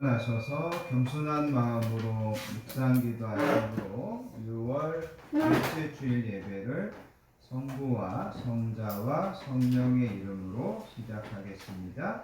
하셔서 겸손한 마음으로 묵상 기도하심으로 6월 일째 주일 예배를 성부와 성자와 성령의 이름으로 시작하겠습니다.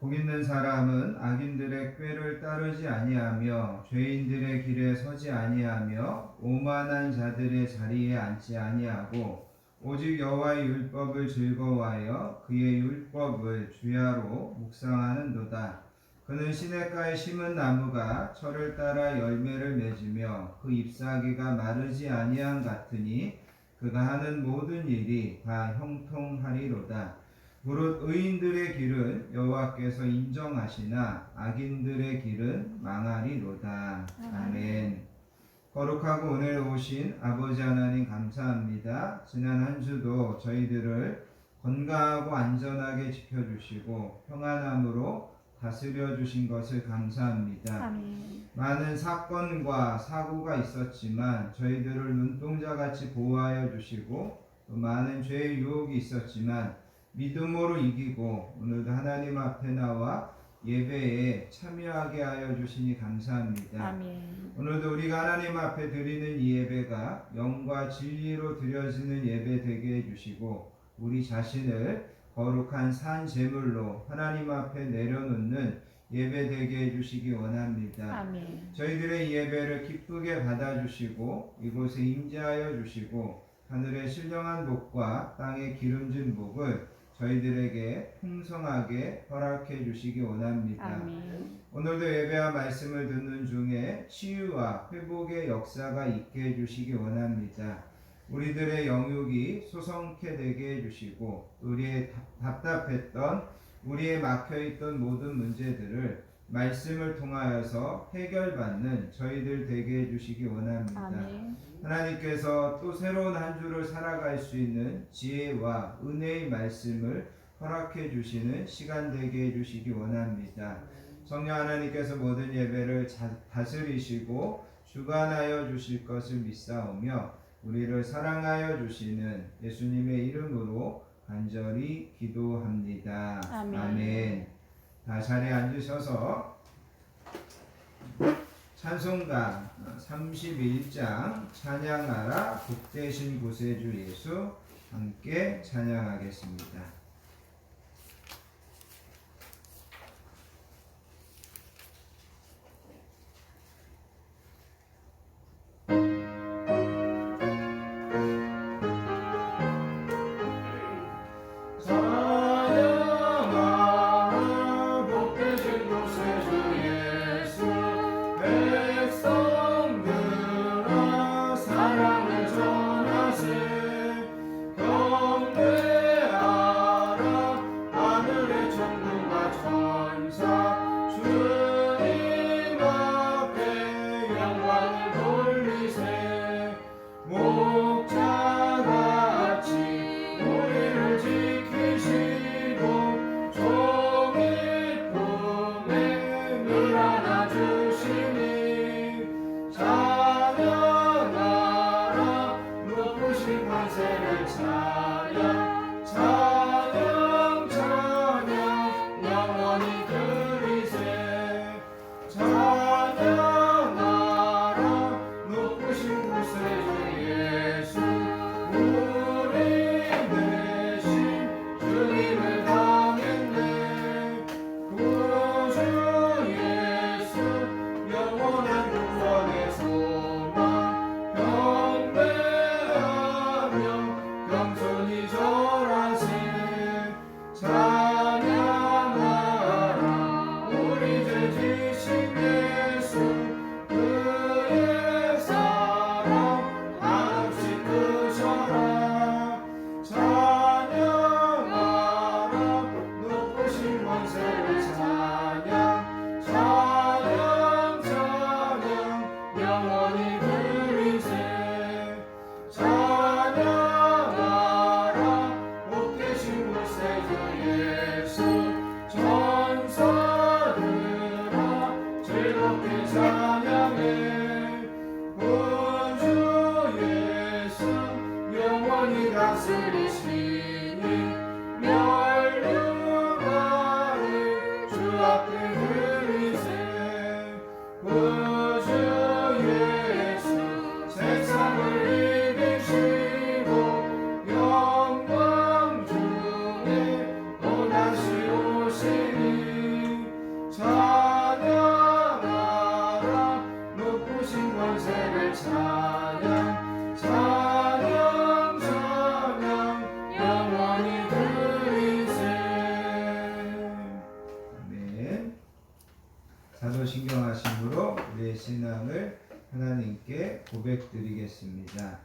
복 있는 사람은 악인들의 꾀를 따르지 아니하며 죄인들의 길에 서지 아니하며 오만한 자들의 자리에 앉지 아니하고 오직 여호와의 율법을 즐거워하여 그의 율법을 주야로 묵상하는도다. 그는 시냇가에 심은 나무가 철을 따라 열매를 맺으며 그 잎사귀가 마르지 아니함 같으니 그가 하는 모든 일이 다 형통하리로다. 무릇 의인들의 길은 여호와께서 인정하시나 악인들의 길은 망하리로다. 아멘. 거룩하고 오늘 오신 아버지 하나님 감사합니다. 지난 한 주도 저희들을 건강하고 안전하게 지켜주시고 평안함으로 다스려 주신 것을 감사합니다. 아멘. 많은 사건과 사고가 있었지만 저희들을 눈동자같이 보호하여 주시고 또 많은 죄의 유혹이 있었지만 믿음으로 이기고 오늘도 하나님 앞에 나와 예배에 참여하게 하여 주시니 감사합니다. 아멘. 오늘도 우리가 하나님 앞에 드리는 이 예배가 영과 진리로 드려지는 예배 되게 해주시고 우리 자신을 거룩한 산 제물로 하나님 앞에 내려놓는 예배 되게 해주시기 원합니다. 아멘. 저희들의 이 예배를 기쁘게 받아주시고 이곳에 임재하여 주시고 하늘의 신령한 복과 땅의 기름진 복을 저희들에게 풍성하게 허락해 주시기 원합니다. 아멘. 오늘도 예배와 말씀을 듣는 중에 치유와 회복의 역사가 있게 해주시기 원합니다. 우리들의 영육이 소성케 되게 해주시고 우리의 답답했던 우리의 막혀있던 모든 문제들을 말씀을 통하여서 해결받는 저희들 되게 해주시기 원합니다. 아멘. 하나님께서 또 새로운 한 주를 살아갈 수 있는 지혜와 은혜의 말씀을 허락해 주시는 시간 되게 해주시기 원합니다. 성령 하나님께서 모든 예배를 다스리시고 주관하여 주실 것을 믿사오며 우리를 사랑하여 주시는 예수님의 이름으로 간절히 기도합니다. 아멘. 아멘. 다 자리에 앉으셔서 찬송가 31장 찬양하라 복되신 구세주 예수 함께 찬양하겠습니다. 백성들아 사랑을 전하세, 경배하라, 신앙을 하나님께 고백드리겠습니다.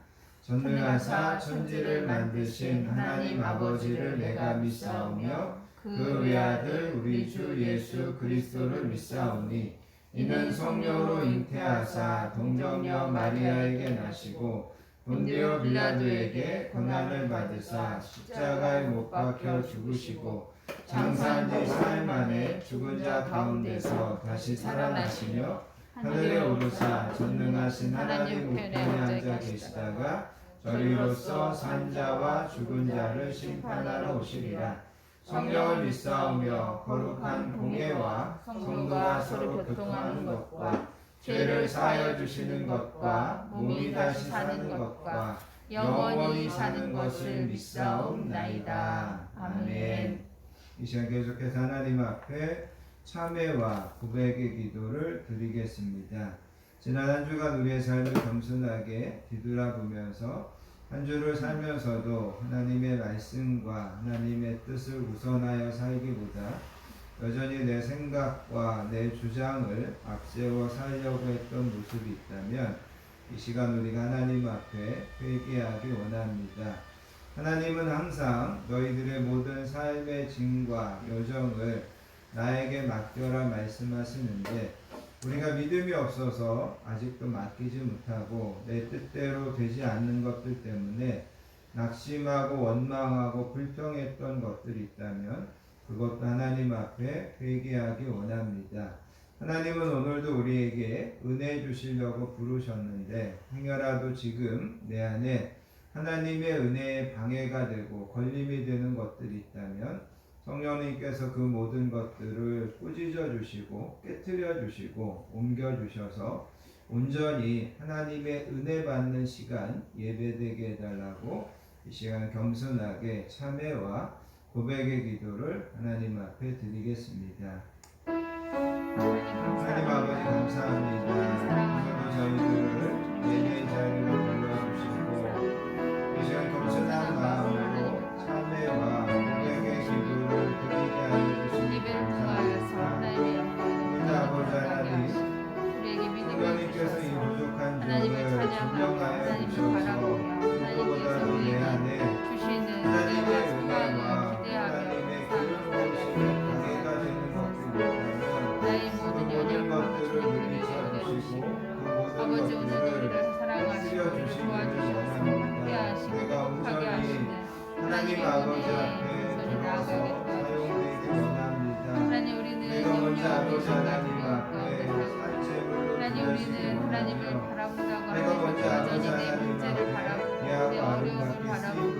전능하사 천지를 만드신 하나님 아버지를 내가 믿사오며 그 외아들 우리 주 예수 그리스도를 믿사오니 이는 성령으로 잉태하사 동정녀 마리아에게 나시고 본디오 빌라도에게 고난을 받으사 십자가에 못 박혀 죽으시고 장사한 지 사흘 만에 죽은 자 가운데서 다시 살아나시며 하늘에 오르사 전능하신 하나님 우편에 앉아 계시다가 저리로서 산 자와 죽은 자를 심판하러 오시리라. 성령을 믿사오며 거룩한 공예와 성도가 서로 교통하는 것과 죄를 사하여 주시는 것과 몸이 다시 사는 것과 영원히 사는 것을 믿사옵나이다. 아멘. 이 시간 계속해서 하나님 앞에 참회와 고백의 기도를 드리겠습니다. 지난 한 주간 우리의 삶을 겸손하게 뒤돌아보면서 한 주를 살면서도 하나님의 말씀과 하나님의 뜻을 우선하여 살기보다 여전히 내 생각과 내 주장을 앞세워 살려고 했던 모습이 있다면 이 시간 우리가 하나님 앞에 회개하기 원합니다. 하나님은 항상 너희들의 모든 삶의 짐과 여정을 나에게 맡겨라 말씀하시는데 우리가 믿음이 없어서 아직도 맡기지 못하고 내 뜻대로 되지 않는 것들 때문에 낙심하고 원망하고 불평했던 것들이 있다면 그것도 하나님 앞에 회개하기 원합니다. 하나님은 오늘도 우리에게 은혜 주시려고 부르셨는데 행여라도 지금 내 안에 하나님의 은혜에 방해가 되고 걸림이 되는 것들이 있다면 성령님께서 그 모든 것들을 꾸짖어 주시고 깨트려 주시고 옮겨 주셔서 온전히 하나님의 은혜 받는 시간 예배되게 해달라고 이 시간 겸손하게 참회와 고백의 기도를 하나님 앞에 드리겠습니다. 하나님 아버지 감사합니다. 오늘도 저희들을 예배의 자리로 불러주시고 이 시간 겸손한 마음으로 참회와 고백의 기도를 드리게 하여 주시니 감사합니다. 오늘 아버지 하나님 하나님께서 이 부족한 점을 증명하여 주셔서 그보다도 내 안에 하나님의 은혜와 하나님의 기름 부으심에 방해가 되는 것들이 있다면 그 모든 것들을 물리쳐 주시고 그 모든 것들을 쓰여 주시기를 원합니다. 내가 온전히 하나님 아버지 앞에 들어서 사용되기 원합니다. 내가 먼저 아버지 하나님 앞에 산책을 우리는 하나님을 바라보다가 내가 먼저 아버지 내 하나님 문제를 바라보고 내 어려움을 바라보고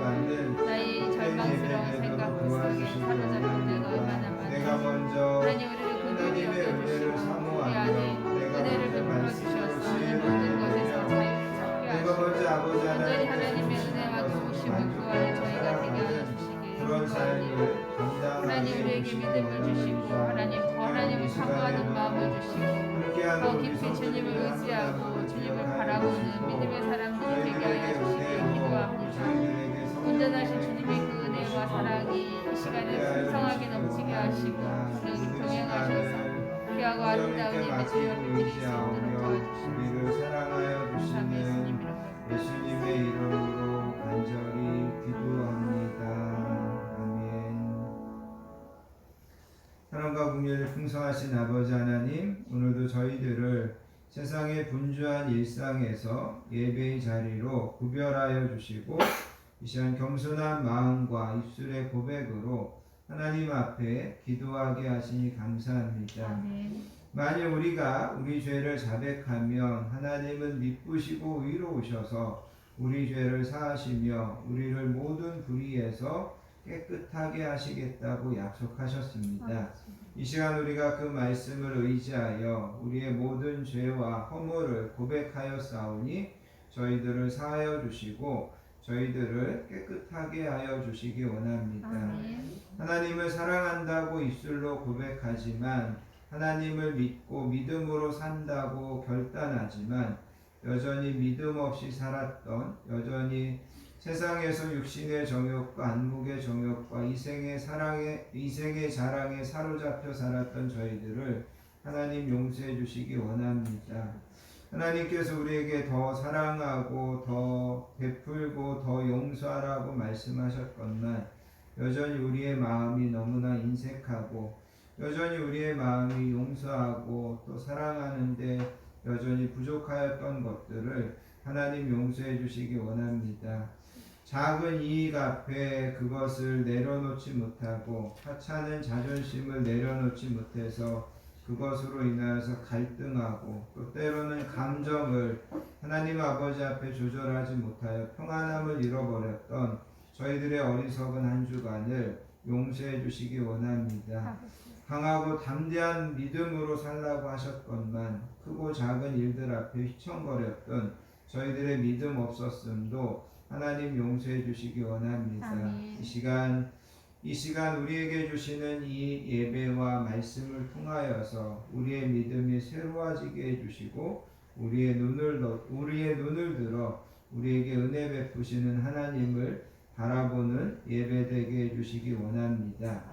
나의 절망스러운 생각 속에 사로잡힐 때가 얼마나 내가 많은지 먼저 하나님 우리를 긍휼히 하나님의 은혜를 여겨주시고 우리 안에 사모하며 내가 은혜를 먼저 베풀어 주셔서 이 모든 것에서 자유를 찾게 내가 하시고 먼저 아버지 온전히 하나님의 하나님의 은혜와 도우심을 구하는 저희가 되게 하여 주시길 그런 삶을 하나님 감당하게 우리에게 믿음을 주시고 하나님 더 하나님을 사모하는 마음을 주시고 더 깊이 주님을 의지하고 주님을 바라보는 믿음의 사람들이 되게 하여 주시길 기도합니다. 온전하신 주님의 그 은혜와 사랑이 이 시간에 풍성하게 넘치게 하시고 우리를 동행하셔서 귀하고 아름다운 예배 주여 드릴 수 있도록 도와주시옵소서. 우리를 사랑하여 감사합니다. 주시는 예수님 이름으로 예수님의 이름으로 간절히 기도합니다. 아멘. 사랑과 긍휼이 풍성하신 아버지 하나님, 오늘도 저희들을 세상의 분주한 일상에서 예배의 자리로 구별하여 주시고 이 시간 겸손한 마음과 입술의 고백으로 하나님 앞에 기도하게 하시니 감사합니다. 아멘. 만일 우리가 우리 죄를 자백하면 하나님은 미쁘시고 의로우셔서 우리 죄를 사하시며 우리를 모든 불의에서 깨끗하게 하시겠다고 약속하셨습니다. 이 시간 우리가 그 말씀을 의지하여 우리의 모든 죄와 허물을 고백하여 싸우니 저희들을 사하여 주시고 저희들을 깨끗하게 하여 주시기 원합니다. 아멘. 하나님을 사랑한다고 입술로 고백하지만 하나님을 믿고 믿음으로 산다고 결단하지만 여전히 믿음 없이 살았던, 여전히 세상에서 육신의 정욕과 안목의 정욕과 이생의 자랑에 사로잡혀 살았던 저희들을 하나님 용서해 주시기 원합니다. 하나님께서 우리에게 더 사랑하고 더 베풀고 더 용서하라고 말씀하셨건만 여전히 우리의 마음이 너무나 인색하고 여전히 우리의 마음이 용서하고 또 사랑하는데 여전히 부족하였던 것들을 하나님 용서해 주시기 원합니다. 작은 이익 앞에 그것을 내려놓지 못하고 하찮은 자존심을 내려놓지 못해서 그것으로 인하여서 갈등하고 또 때로는 감정을 하나님 아버지 앞에 조절하지 못하여 평안함을 잃어버렸던 저희들의 어리석은 한 주간을 용서해 주시기 원합니다. 강하고 담대한 믿음으로 살라고 하셨건만 크고 작은 일들 앞에 휘청거렸던 저희들의 믿음 없었음도 하나님 용서해 주시기 원합니다. 아멘. 이 시간 우리에게 주시는 이 예배와 말씀을 통하여서 우리의 믿음이 새로워지게 해주시고 우리의 눈을 들어 우리에게 은혜 베푸시는 하나님을 바라보는 예배되게 해주시기 원합니다.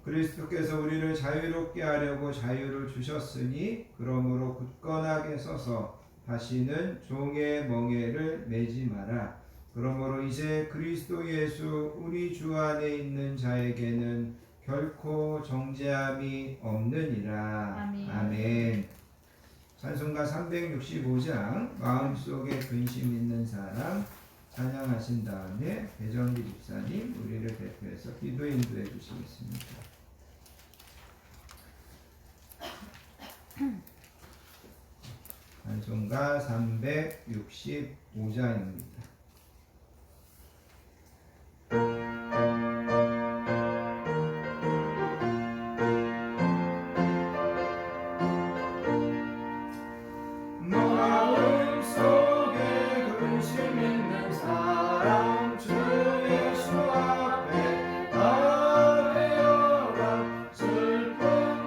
그리스도께서 우리를 자유롭게 하려고 자유를 주셨으니 그러므로 굳건하게 서서 다시는 종의 멍에를 매지 마라. 그러므로 이제 그리스도 예수 우리 주 안에 있는 자에게는 결코 정죄함이 없느니라. 아멘. 아멘. 찬송가 365장 마음속에 근심 있는 사람 찬양하신 다음에 배정기 집사님 우리를 대표해서 기도 인도해 주시겠습니다. 찬송가 365장입니다. 마음속에 근심 있는 사람 주 예수 앞에 아뢰어라. 슬픈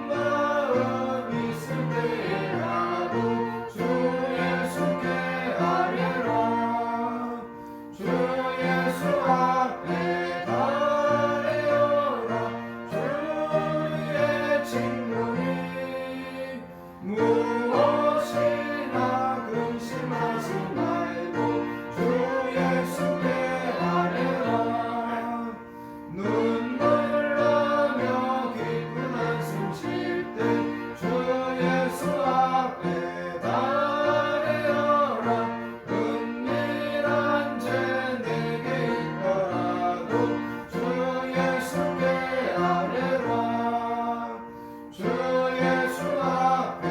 마음 있을 때라도 주 예수께 아뢰라. 주 예수 앞에 아뢰어라. 주의 친구니 무엇이나 근심하지 말고 주 예수께 아뢰라. 눈물 나며 깊은 한숨 쉴 때 주 예수 앞에 아뢰어라. 은밀한 죄 내게 있더라도 주 예수께 아뢰라. 주 예수 앞에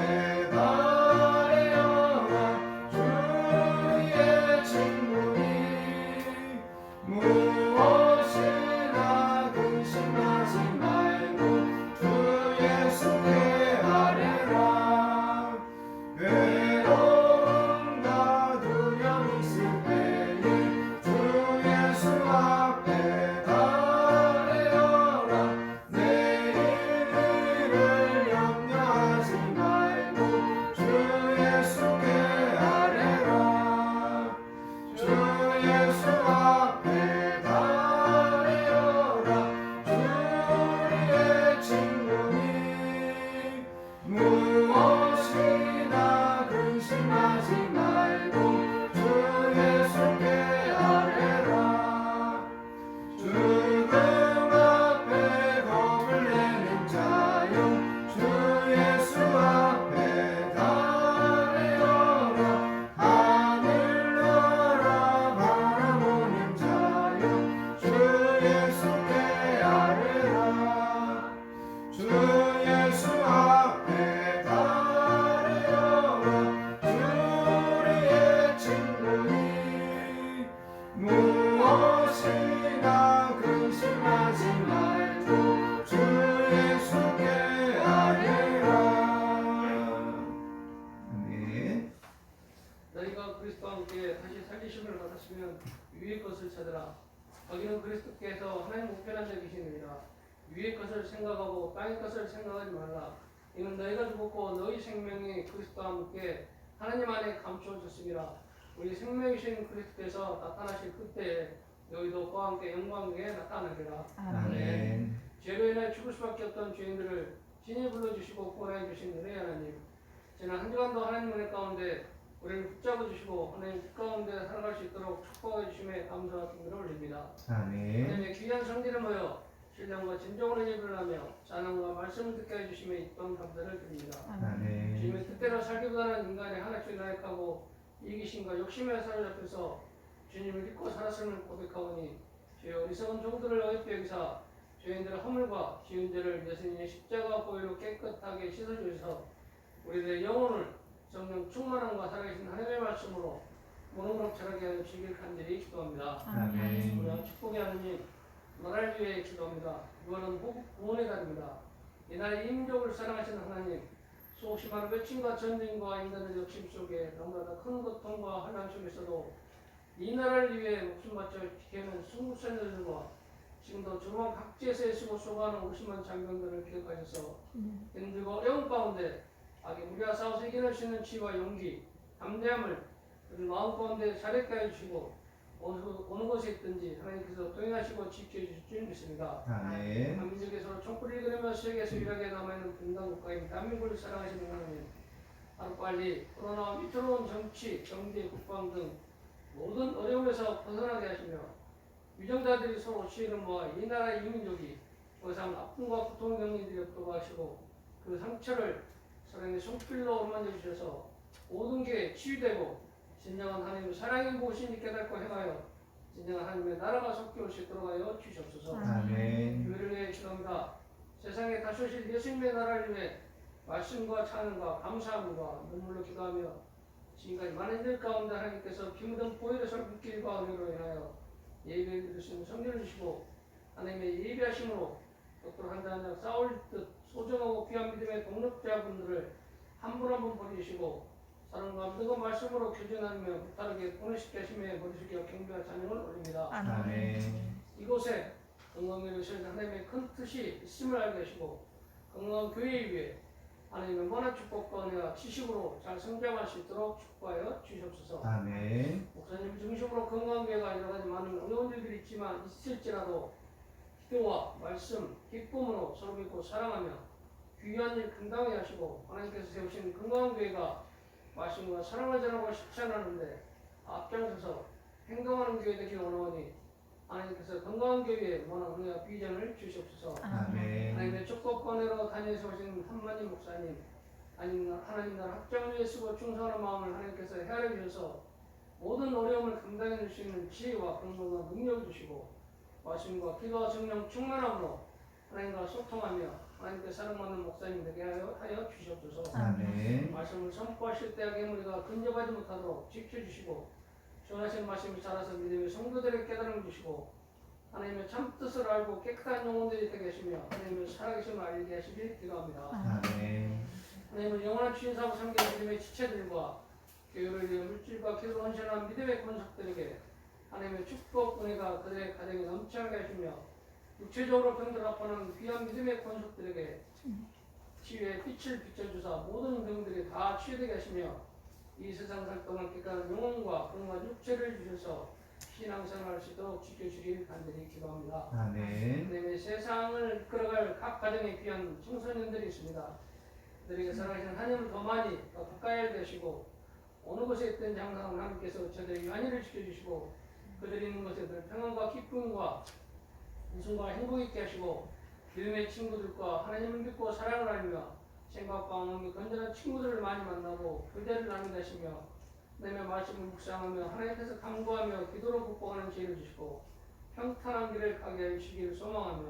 아뢰어라. 주의 친구니 무엇이나 근심하지 말고 주 예수께 아뢰라. 괴로움과 두려움 있을 때에 주 예수 앞에 아뢰어라. 내일을 염려하지 말고 주 예수께 아뢰라. 주 예수 앞에 아뢰어라. 주의 친구니 무엇이나 근심하지 말고 주 예수께 아뢰라. 죽음 앞에 겁을 내는 자여 주 예수 앞에 아뢰어라. 하늘 나라 바라보는 자여 주 예수께 아뢰라. 주 예수 앞에 아뢰어라. 주의 친구니 무엇이나 근심하지 말고 주 예수께 아뢰라. 아멘. 너희가 그리스도와 함께 다시 살리심을 받았으면 위의 것을 찾으라. 거기는 그리스도께서 하나님 우편한 데 계시느니라. 위의 것을 생각하고 땅의 것을 생각하지 말라. 이는 너희가 죽었고 너희 생명이 그리스도와 함께 하나님 안에 감추어졌음이라. 우리 생명이신 그리스도께서 나타나실 그때에 너희도 그와 함께 영광에 나타나리라. 아멘. 죄로 인해 죽을 수밖에 없던 죄인들을 친히 불러주시고 구원해 주신 은혜 하나님, 지난 한 주간도 하나님 은혜 가운데 우리를 붙잡아 주시고 하나님 뜻 가운데 살아갈 수 있도록 축복해 주심에 감사와 긍휼을 올립니다. 아멘. 하나님의 귀한 성질을 모여 신령과 진정으로 예배를 하며 찬양과 말씀을 듣게 해주심에 이쁜 감사를 드립니다. 아멘. 주님의 뜻대로 살기보다는 인간의 하나씩 나약하고 이기심과 욕심에 사로잡혀서 주님을 믿고 살았음을 고백하오니 주여 어리석은 종들을 어렵게 여기사 죄인들의 허물과 지은 죄를 예수님의 십자가 보혈로 깨끗하게 씻어주셔서 우리들의 영혼을 성령 충만함과 살아계신 하나님의 말씀으로 무너무럭 자라게 하여 주시길 간절히 기도합니다. 아멘. 우리와 축복의 하느님 나라를 위해 기도합니다. 이거는 구원의 달입니다. 이 나라의 인민족을 사랑하시는 하나님, 수없이 많은 외침과 전쟁과 인간의 욕심 속에 너무나 큰 고통과 환난 속에서도 이 나라를 위해 목숨 바쳐 지키는 순국선녀들과 지금도 조롱한 각지에서 애쓰고 수고하는 50만 장병들을 기억하셔서 힘들고 어려운 가운데 악의 무리와 싸워서 이겨낼 수 있는 지혜와 용기, 담대함을 우리 마음 가운데 자력게 해주시고 어느 곳에 있든지 하나님께서 동행하시고 지켜주실 줄 믿습니다. 아멘. 한민족에서 총불을 그리며 세계에서 유일하게 남아있는 분단 국가인 대한민국을 사랑하시는 하나님, 하루빨리 코로나와 위태로운 정치, 경제, 국방 등 모든 어려움에서 벗어나게 하시며 위정자들이 서로 시위를 모아 이 나라의 이민족이 더 이상 아픔과 고통을 겪는 일이 없도록 하시고 그 상처를 사랑의 손길로 어루만져 주셔서 모든 게 치유되고 진정한 하나님의 사랑의 무엇인지 깨닫고 행하여 진정한 하나님의 나라가 속히 올 수 있도록 하여 주시옵소서. 아멘. 교회를 위해 기도합니다. 세상에 다시 오실 예수님의 나라를 위해 말씀과 찬양과 감사함과 눈물로 기도하며 지금까지 많은 일 가운데 하나님께서 비 묻은 보혈의 설국길과 은혜로 인하여 예배를 드릴 수 있는 성령을 주시고 하나님의 예배하심으로 똑바로 한 장 한 장 싸울 듯 소중하고 귀한 믿음의 동력자분들을 한 분 한 분 버리시고 사랑과 믿음과 말씀으로 교전하며 무탈하게 보내시게 하심에 머리숙여 경배와 찬양을 올립니다. 아멘. 이곳에 건강을 위하신 하나님의 큰 뜻이 있음을 알게 하시고 건강한 교회 위에 하나님의 원한 축복과 은혜와 지식으로 잘 성장할 수 있도록 축복하여 주시옵소서. 아멘. 목사님 중심으로 건강한 교회가 여러 가지 많은 어려운 일들이 있지만 있을지라도 기도와 말씀, 기쁨으로 서로 믿고 사랑하며 귀한 일 감당해 하시고 하나님께서 세우신 건강한 교회가 말씀과 사랑을 전하고 실천하는데 앞장서서 행동하는 교회 되기를 원하오니 하나님께서 건강한 교회에 원한 은혜와 비전을 주시옵소서. 아멘. 하나님의 축복과 은혜로 다니엘서 오신 한만님 목사님 하나님 나라 확장을 위해 쓰고 충성하는 마음을 하나님께서 헤아려 주셔서 모든 어려움을 감당해 줄 수 있는 지혜와 건강과 능력을 주시고 말씀과 기도와 성령 충만함으로 하나님과 소통하며 하나님께 사랑받는 목사님 되게 하여 주시옵소서. 아멘. 말씀을 선포하실 때 악의 무리가 근접하지 못하도록 지켜주시고 전하신 말씀이 자라서 믿음의 성도들에게 깨달음을 주시고 하나님의 참뜻을 알고 깨끗한 영혼들이 되게 하시며 하나님의 살아계심을 알게 하시길 기도합니다. 아멘. 하나님은 영원한 주인사하고 섬기는 믿음의 지체들과 교회를 위해 물질과 기도로 헌신한 믿음의 권속들에게 하나님의 축복 은혜가 그들의 가정에 넘쳐나게 하시며 육체적으로 병들 아파하는 귀한 믿음의 권속들에게 치유의 빛을 비춰주사 모든 병들이 다 치유되게 하시며 이 세상 살 동안 깨끗한 영혼과 건강한 육체를 주셔서 신앙생활할 수 있도록 지켜주시길 간절히 기도합니다. 아멘. 하나님의 세상을 이끌어갈 각 가정에 귀한 청소년들이 있습니다. 그들에게 사랑하시는 하나님을 더 많이 더 가까이 알게 하시고 어느 곳에 있든지 항상 하나님께서 저들의 안위를 지켜주시고 그들이 있는 곳에 늘 평안과 기쁨과 웃음과 행복이 있게 하시고 믿음의 친구들과 하나님을 믿고 사랑을 하며 생각과 마음이 건전한 친구들을 많이 만나고 교제를 나누게 하시며 하나님의 말씀을 묵상하며 하나님께서 간구하며 기도로 극복하는 지혜를 주시고 평탄한 길을 가게 해주시기를 소망하며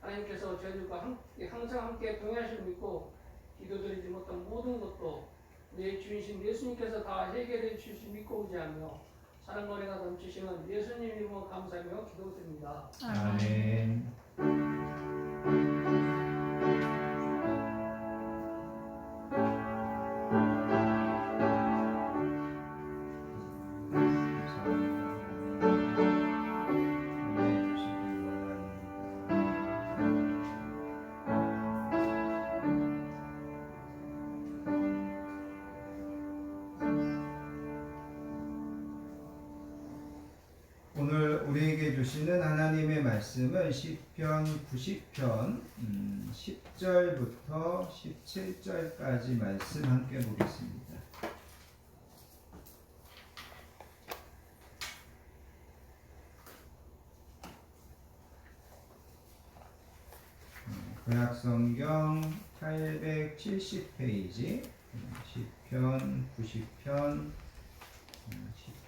하나님께서 저희들과 항상 함께 동행하실 믿고 기도드리지 못한 모든 것도 우리의 주인신 예수님께서 다 해결해 주실 믿고 의지하며 사랑과 은혜가 넘치시는 예수님 이름으로 감사하며 기도드립니다. 아멘. 오늘 우리에게 주신 보시는 하나님의 말씀은 시편 90편 10절부터 17절까지 말씀 함께 보겠습니다. 구약성경 870페이지 시편 90편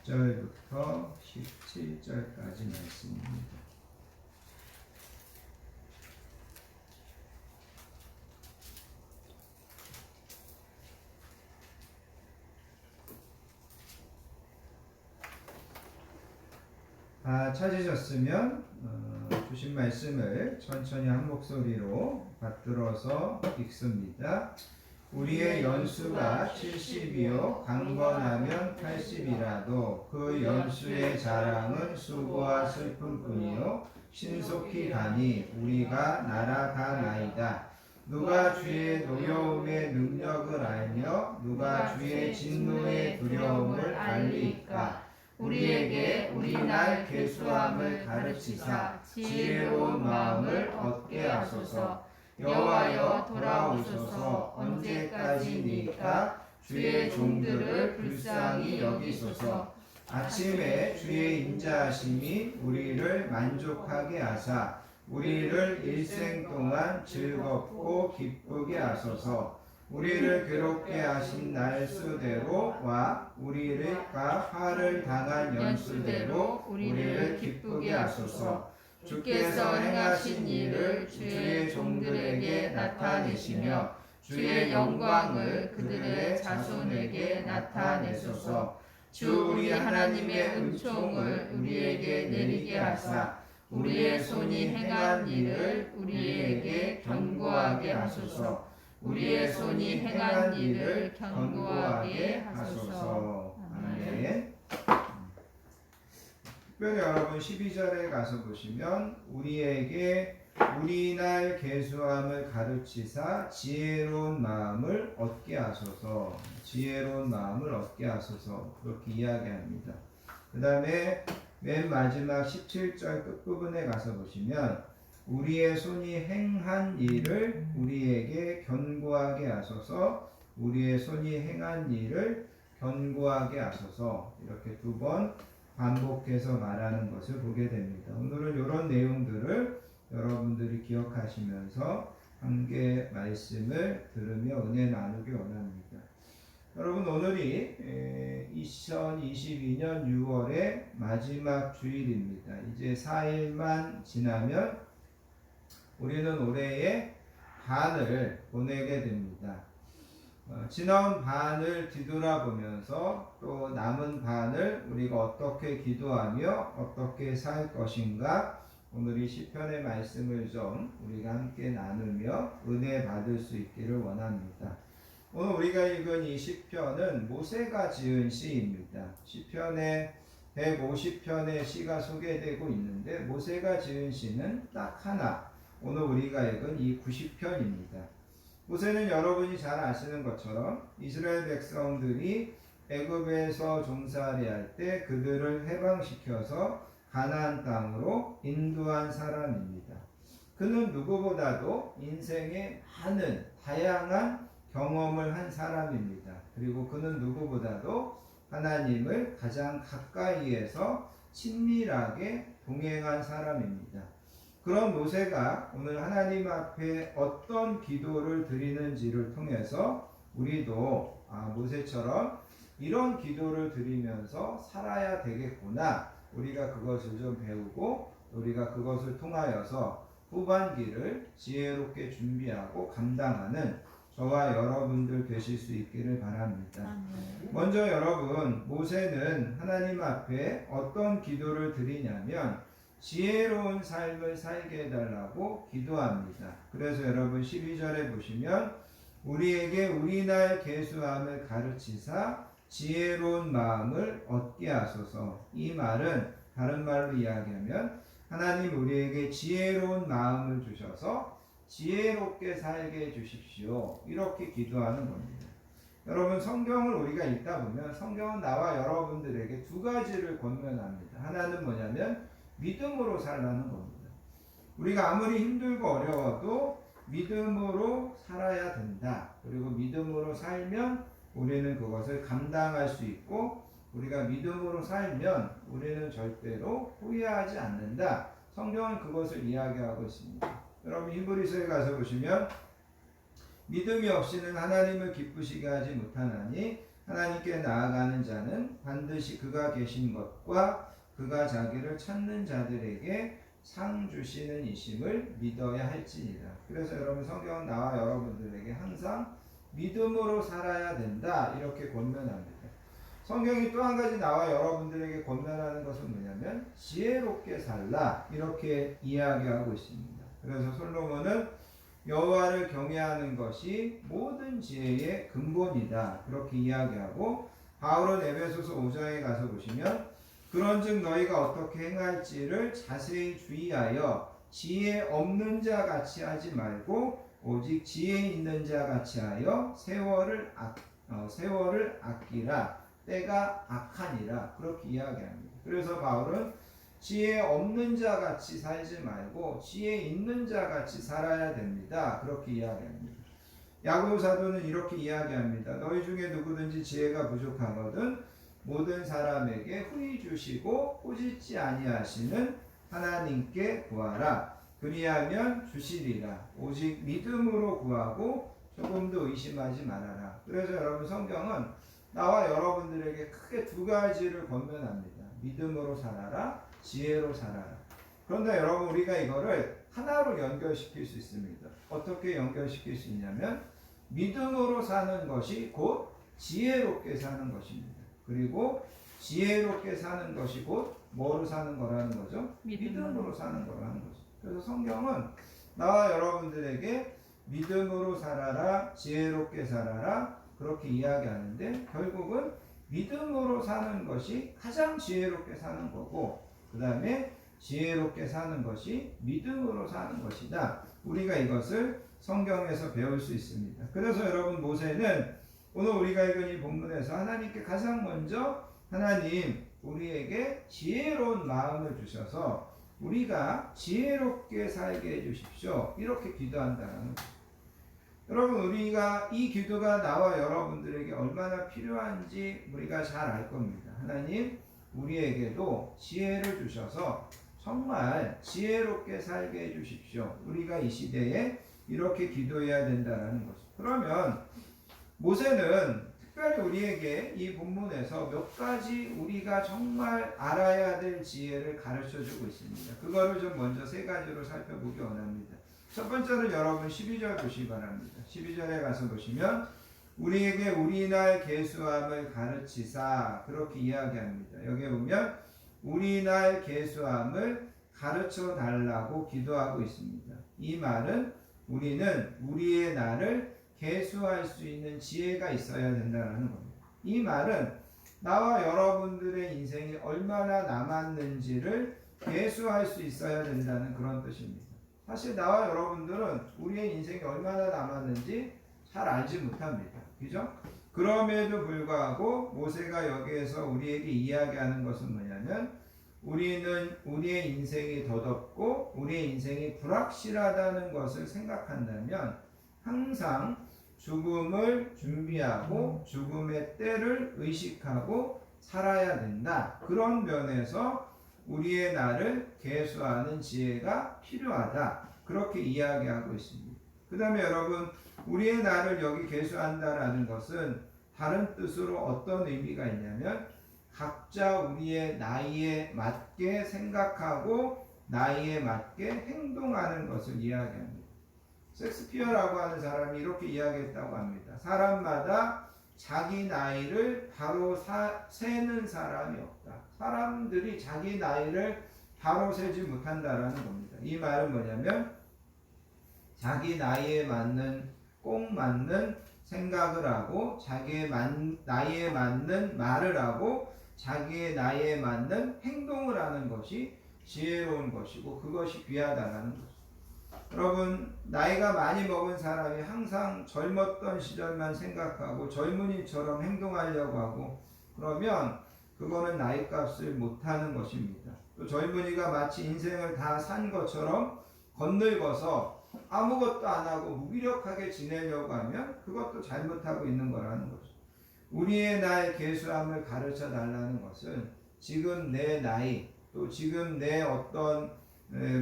10절부터 17절까지 말씀입니다. 찾으셨으면 주신 말씀을 천천히 한 목소리로 받들어서 읽습니다. 우리의 연수가 70이요 강건하면 80이라도 그 연수의 자랑은 수고와 슬픔뿐이요 신속히 가니 우리가 날아가나이다. 누가 주의 노여움의 능력을 알며 누가 주의 진노의 두려움을 알리이까. 우리에게 우리날 계수함을 가르치사 지혜로운 마음을 얻게 하소서. 여호와여 돌아오소서. 언제까지니까 주의 종들을 불쌍히 여기소서. 아침에 주의 인자하심이 우리를 만족하게 하사 우리를 일생 동안 즐겁고 기쁘게 하소서. 우리를 괴롭게 하신 날수대로와 우리가 화를 당한 연수대로 우리를 기쁘게 하소서. 주께서 행하신 일을 주의 종들에게 나타내시며 주의 영광을 그들의 자손에게 나타내소서. 주 우리 하나님의 은총을 우리에게 내리게 하사 우리의 손이 행한 일을 우리에게 견고하게 하소서. 우리의 손이 행한 일을 견고하게 하소서. 아멘. 특별히 여러분 12절에 가서 보시면 우리에게 우리날 계수함을 가르치사 지혜로운 마음을 얻게 하소서. 지혜로운 마음을 얻게 하소서. 그렇게 이야기합니다. 그 다음에 맨 마지막 17절 끝부분에 가서 보시면 우리의 손이 행한 일을 우리에게 견고하게 하소서. 우리의 손이 행한 일을 견고하게 하소서. 이렇게 두 번 반복해서 말하는 것을 보게 됩니다. 오늘은 이런 내용들을 여러분들이 기억하시면서 함께 말씀을 들으며 은혜 나누기 원합니다. 여러분 오늘이 2022년 6월의 마지막 주일입니다. 이제 4일만 지나면 우리는 올해의 반을 보내게 됩니다. 지나온 반을 뒤돌아보면서 또 남은 반을 우리가 어떻게 기도하며 어떻게 살 것인가 오늘 이 시편의 말씀을 좀 우리가 함께 나누며 은혜 받을 수 있기를 원합니다. 오늘 우리가 읽은 이 시편은 모세가 지은 시입니다. 시편의 150편의 시가 소개되고 있는데 모세가 지은 시는 딱 하나, 오늘 우리가 읽은 이 90편입니다. 모세는 여러분이 잘 아시는 것처럼 이스라엘 백성들이 애굽에서 종살이 할 때 그들을 해방시켜서 가나안 땅으로 인도한 사람입니다. 그는 누구보다도 인생에 많은 다양한 경험을 한 사람입니다. 그리고 그는 누구보다도 하나님을 가장 가까이에서 친밀하게 동행한 사람입니다. 그런 모세가 오늘 하나님 앞에 어떤 기도를 드리는지를 통해서 우리도 모세처럼 이런 기도를 드리면서 살아야 되겠구나. 우리가 그것을 좀 배우고 우리가 그것을 통하여서 후반기를 지혜롭게 준비하고 감당하는 저와 여러분들 되실 수 있기를 바랍니다. 먼저 여러분, 모세는 하나님 앞에 어떤 기도를 드리냐면 지혜로운 삶을 살게 해달라고 기도합니다. 그래서 여러분 12절에 보시면 우리에게 우리날 계수함을 가르치사 지혜로운 마음을 얻게 하소서. 이 말은 다른 말로 이야기하면 하나님 우리에게 지혜로운 마음을 주셔서 지혜롭게 살게 해주십시오. 이렇게 기도하는 겁니다. 여러분 성경을 우리가 읽다 보면 성경은 나와 여러분들에게 두 가지를 권면합니다. 하나는 뭐냐면 믿음으로 살라는 겁니다. 우리가 아무리 힘들고 어려워도 믿음으로 살아야 된다. 그리고 믿음으로 살면 우리는 그것을 감당할 수 있고, 우리가 믿음으로 살면 우리는 절대로 후회하지 않는다. 성경은 그것을 이야기하고 있습니다. 여러분 히브리서에 가서 보시면 믿음이 없이는 하나님을 기쁘시게 하지 못하나니 하나님께 나아가는 자는 반드시 그가 계신 것과 그가 자기를 찾는 자들에게 상 주시는 이심을 믿어야 할지니라. 그래서 여러분 성경은 나와 여러분들에게 항상 믿음으로 살아야 된다 이렇게 권면합니다. 성경이 또 한 가지 나와 여러분들에게 권면하는 것은 뭐냐면 지혜롭게 살라 이렇게 이야기하고 있습니다. 그래서 솔로몬은 여호와를 경외하는 것이 모든 지혜의 근본이다 그렇게 이야기하고, 바울은 에베소서 5장에 가서 보시면 그런즉 너희가 어떻게 행할지를 자세히 주의하여 지혜 없는 자 같이 하지 말고 오직 지혜 있는 자 같이 하여 세월을 아끼라. 때가 악하니라 그렇게 이야기합니다. 그래서 바울은 지혜 없는 자 같이 살지 말고 지혜 있는 자 같이 살아야 됩니다. 그렇게 이야기합니다. 야고보 사도는 이렇게 이야기합니다. 너희 중에 누구든지 지혜가 부족하거든 모든 사람에게 후히 주시고 꾸짖지 아니하시는 하나님께 구하라. 그리하면 주시리라. 오직 믿음으로 구하고 조금도 의심하지 말아라. 그래서 여러분 성경은 나와 여러분들에게 크게 두 가지를 권면합니다. 믿음으로 살아라, 지혜로 살아라. 그런데 여러분 우리가 이거를 하나로 연결시킬 수 있습니다. 어떻게 연결시킬 수 있냐면 믿음으로 사는 것이 곧 지혜롭게 사는 것입니다. 그리고 지혜롭게 사는 것이 곧 뭐로 사는 거라는 거죠? 믿음으로 사는 거라는 거죠. 그래서 성경은 나와 여러분들에게 믿음으로 살아라, 지혜롭게 살아라 그렇게 이야기하는데, 결국은 믿음으로 사는 것이 가장 지혜롭게 사는 거고, 그 다음에 지혜롭게 사는 것이 믿음으로 사는 것이다. 우리가 이것을 성경에서 배울 수 있습니다. 그래서 여러분 모세는 오늘 우리가 읽은 이 본문에서 하나님께 가장 먼저 하나님 우리에게 지혜로운 마음을 주셔서 우리가 지혜롭게 살게 해주십시오 이렇게 기도한다는 거예요. 여러분 우리가 이 기도가 나와 여러분들에게 얼마나 필요한지 우리가 잘 알 겁니다. 하나님 우리에게도 지혜를 주셔서 정말 지혜롭게 살게 해주십시오. 우리가 이 시대에 이렇게 기도해야 된다는 것이죠. 그러면 모세는 특별히 우리에게 이 본문에서 몇 가지 우리가 정말 알아야 될 지혜를 가르쳐주고 있습니다. 그거를 좀 먼저 세 가지로 살펴보기 원합니다. 첫 번째는 여러분 12절 보시기 바랍니다. 12절에 가서 보시면 우리에게 우리날 계수함을 가르치사 그렇게 이야기합니다. 여기 보면 우리날 계수함을 가르쳐 달라고 기도하고 있습니다. 이 말은 우리는 우리의 날을 계수할 수 있는 지혜가 있어야 된다는 겁니다. 이 말은 나와 여러분들의 인생이 얼마나 남았는지를 계수할 수 있어야 된다는 그런 뜻입니다. 사실 나와 여러분들은 우리의 인생이 얼마나 남았는지 잘 알지 못합니다. 그죠? 그럼에도 불구하고 모세가 여기에서 우리에게 이야기하는 것은 뭐냐면 우리는 우리의 인생이 더덥고 우리의 인생이 불확실하다는 것을 생각한다면 항상 죽음을 준비하고 죽음의 때를 의식하고 살아야 된다. 그런 면에서 우리의 날을 계수하는 지혜가 필요하다. 그렇게 이야기하고 있습니다. 그 다음에 여러분 우리의 날을 여기 계수한다라는 것은 다른 뜻으로 어떤 의미가 있냐면 각자 우리의 나이에 맞게 생각하고 나이에 맞게 행동하는 것을 이야기합니다. 섹스피어라고 하는 사람이 이렇게 이야기했다고 합니다. 사람마다 자기 나이를 바로 세는 사람이 없다. 사람들이 자기 나이를 바로 세지 못한다라는 겁니다. 이 말은 뭐냐면 자기 나이에 맞는 꼭 맞는 생각을 하고 자기의 나이에 맞는 말을 하고 자기의 나이에 맞는 행동을 하는 것이 지혜로운 것이고 그것이 귀하다라는 것입니다. 여러분 나이가 많이 먹은 사람이 항상 젊었던 시절만 생각하고 젊은이처럼 행동하려고 하고 그러면 그거는 나이값을 못하는 것입니다. 또 젊은이가 마치 인생을 다 산 것처럼 겉늙어서 아무것도 안 하고 무기력하게 지내려고 하면 그것도 잘못하고 있는 거라는 거죠. 우리의 나의 계수함을 가르쳐 달라는 것은 지금 내 나이, 또 지금 내 어떤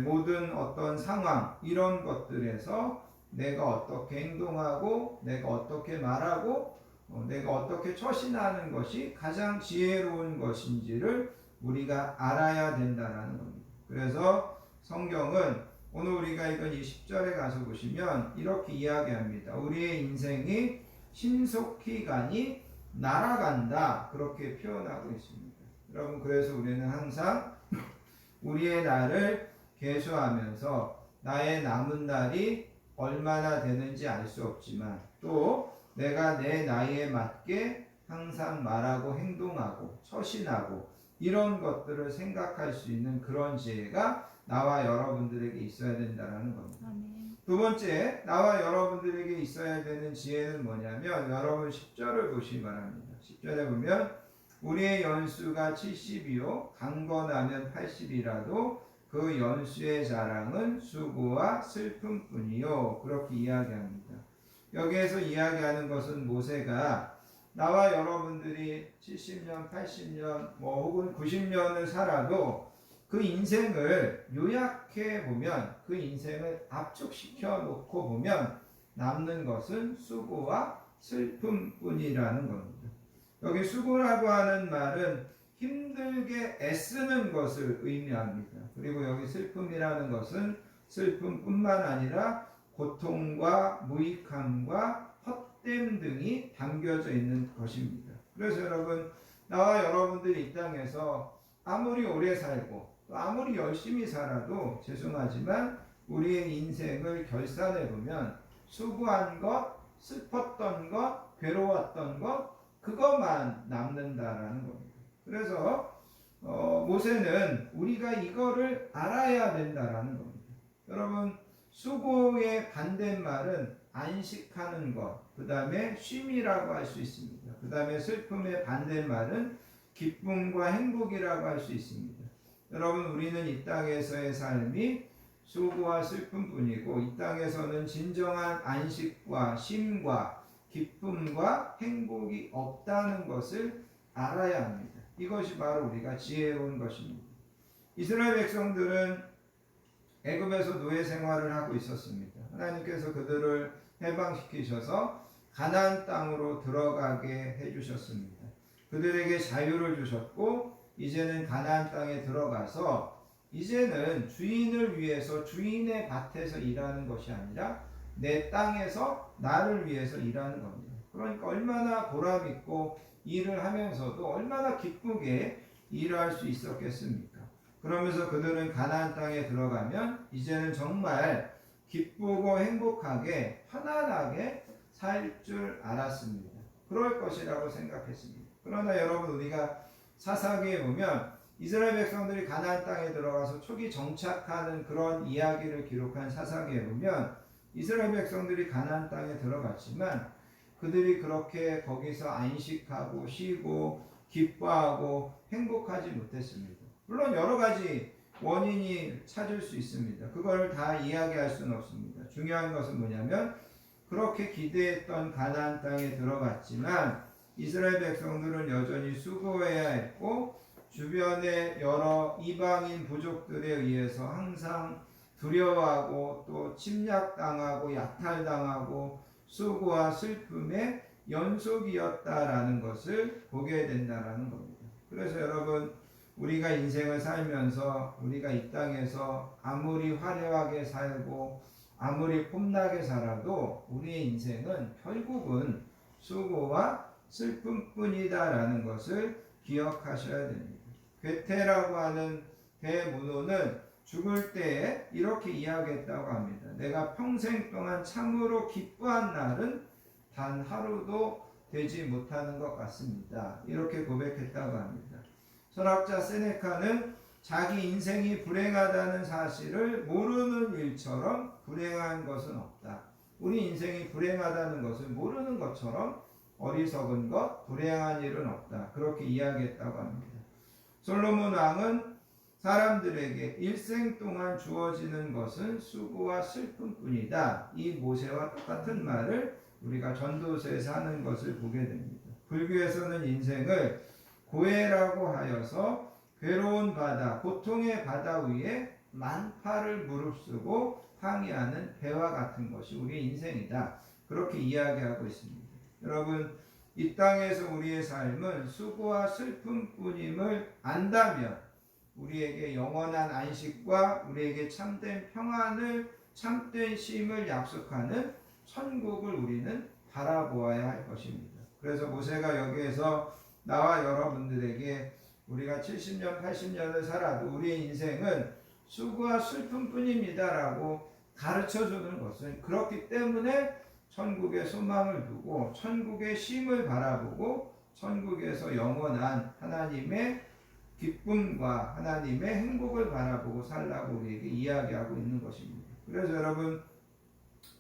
모든 어떤 상황, 이런 것들에서 내가 어떻게 행동하고 내가 어떻게 말하고 내가 어떻게 처신하는 것이 가장 지혜로운 것인지를 우리가 알아야 된다는 겁니다. 그래서 성경은 오늘 우리가 이건 이 10절에 가서 보시면 이렇게 이야기합니다. 우리의 인생이 신속히 가니 날아간다, 그렇게 표현하고 있습니다. 여러분, 그래서 우리는 항상 우리의 날을 계수하면서 나의 남은 날이 얼마나 되는지 알 수 없지만 또 내가 내 나이에 맞게 항상 말하고 행동하고 처신하고 이런 것들을 생각할 수 있는 그런 지혜가 나와 여러분들에게 있어야 된다는 겁니다. 아멘. 두 번째, 나와 여러분들에게 있어야 되는 지혜는 뭐냐면 여러분 10절을 보시기 바랍니다. 10절에 보면 우리의 연수가 70이요 강건하면 80이라도 그 연수의 자랑은 수고와 슬픔뿐이요, 그렇게 이야기합니다. 여기에서 이야기하는 것은 모세가 나와 여러분들이 70년, 80년, 혹은 90년을 살아도 그 인생을 요약해 보면, 그 인생을 압축시켜 놓고 보면 남는 것은 수고와 슬픔뿐이라는 겁니다. 여기 수고라고 하는 말은 힘들게 애쓰는 것을 의미합니다. 그리고 여기 슬픔이라는 것은 슬픔뿐만 아니라 고통과 무익함과 헛됨 등이 담겨져 있는 것입니다. 그래서 여러분, 나와 여러분들이 이 땅에서 아무리 오래 살고 또 아무리 열심히 살아도 죄송하지만 우리의 인생을 결산해 보면 수고한 것, 슬펐던 것, 괴로웠던 것, 그것만 남는다라는 겁니다. 그래서 모세는 우리가 이거를 알아야 된다라는 겁니다. 여러분, 수고의 반대말은 안식하는 것, 그 다음에 쉼이라고 할 수 있습니다. 그 다음에 슬픔의 반대말은 기쁨과 행복이라고 할 수 있습니다. 여러분, 우리는 이 땅에서의 삶이 수고와 슬픔뿐이고 이 땅에서는 진정한 안식과 쉼과 기쁨과 행복이 없다는 것을 알아야 합니다. 이것이 바로 우리가 지혜로운 것입니다. 이스라엘 백성들은 애굽에서 노예 생활을 하고 있었습니다. 하나님께서 그들을 해방시키셔서 가나안 땅으로 들어가게 해주셨습니다. 그들에게 자유를 주셨고 이제는 가나안 땅에 들어가서 이제는 주인을 위해서 주인의 밭에서 일하는 것이 아니라 내 땅에서 나를 위해서 일하는 겁니다. 그러니까 얼마나 보람 있고 일을 하면서도 얼마나 기쁘게 일을 할 수 있었겠습니까? 그러면서 그들은 가나안 땅에 들어가면 이제는 정말 기쁘고 행복하게 편안하게 살 줄 알았습니다. 그럴 것이라고 생각했습니다. 그러나 여러분, 우리가 사사기에 보면 이스라엘 백성들이 가나안 땅에 들어가서 초기 정착하는 그런 이야기를 기록한 사사기에 보면 이스라엘 백성들이 가나안 땅에 들어갔지만 그들이 그렇게 거기서 안식하고 쉬고 기뻐하고 행복하지 못했습니다. 물론 여러 가지 원인이 찾을 수 있습니다. 그걸 다 이야기할 수는 없습니다. 중요한 것은 뭐냐면 그렇게 기대했던 가나안 땅에 들어갔지만 이스라엘 백성들은 여전히 수고해야 했고 주변의 여러 이방인 부족들에 의해서 항상 두려워하고 또 침략당하고 약탈당하고 수고와 슬픔의 연속이었다라는 것을 보게 된다는 겁니다. 그래서 여러분, 우리가 인생을 살면서 우리가 이 땅에서 아무리 화려하게 살고 아무리 폼나게 살아도 우리의 인생은 결국은 수고와 슬픔뿐이다라는 것을 기억하셔야 됩니다. 괴테라고 하는 대문호는 죽을 때에 이렇게 이야기했다고 합니다. 내가 평생 동안 참으로 기뻐한 날은 단 하루도 되지 못하는 것 같습니다. 이렇게 고백했다고 합니다. 철학자 세네카는 자기 인생이 불행하다는 사실을 모르는 일처럼 불행한 것은 없다. 우리 인생이 불행하다는 것을 모르는 것처럼 어리석은 것, 불행한 일은 없다. 그렇게 이야기했다고 합니다. 솔로몬 왕은 사람들에게 일생 동안 주어지는 것은 수고와 슬픔뿐이다. 이 모세와 똑같은 말을 우리가 전도서에서 하는 것을 보게 됩니다. 불교에서는 인생을 고해라고 하여서 괴로운 바다, 고통의 바다 위에 만파를 무릅쓰고 항해하는 배와 같은 것이 우리의 인생이다. 그렇게 이야기하고 있습니다. 여러분, 이 땅에서 우리의 삶은 수고와 슬픔뿐임을 안다면 우리에게 영원한 안식과 우리에게 참된 평안을, 참된 쉼을 약속하는 천국을 우리는 바라보아야 할 것입니다. 그래서 모세가 여기에서 나와 여러분들에게 우리가 70년, 80년을 살아도 우리의 인생은 수고와 슬픔뿐입니다라고 가르쳐주는 것은 그렇기 때문에 천국의 소망을 두고 천국의 쉼을 바라보고 천국에서 영원한 하나님의 기쁨과 하나님의 행복을 바라보고 살라고 우리에게 이야기하고 있는 것입니다. 그래서 여러분,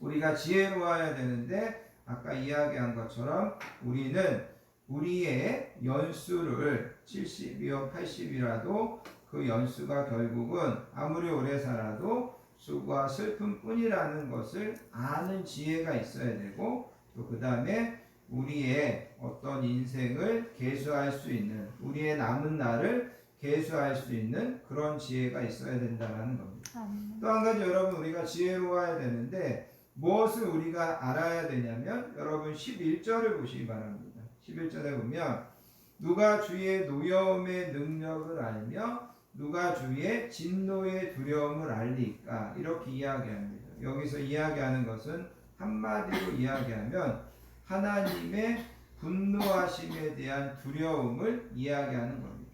우리가 지혜로워야 되는데 아까 이야기한 것처럼 우리는 우리의 연수를 70이요 80이라도 그 연수가 결국은 아무리 오래 살아도 수고와 슬픔뿐이라는 것을 아는 지혜가 있어야 되고, 또 그 다음에 우리의 어떤 인생을 계수할 수 있는, 우리의 남은 날을 계수할 수 있는 그런 지혜가 있어야 된다는 겁니다. 또 한 가지 여러분, 우리가 지혜로워야 되는데 무엇을 우리가 알아야 되냐면, 여러분 11절을 보시기 바랍니다. 11절에 보면 누가 주의 노여움의 능력을 알며 누가 주의 진노의 두려움을 알리까, 이렇게 이야기합니다. 여기서 이야기하는 것은 한마디로 이야기하면 하나님의 분노하심에 대한 두려움을 이야기하는 겁니다.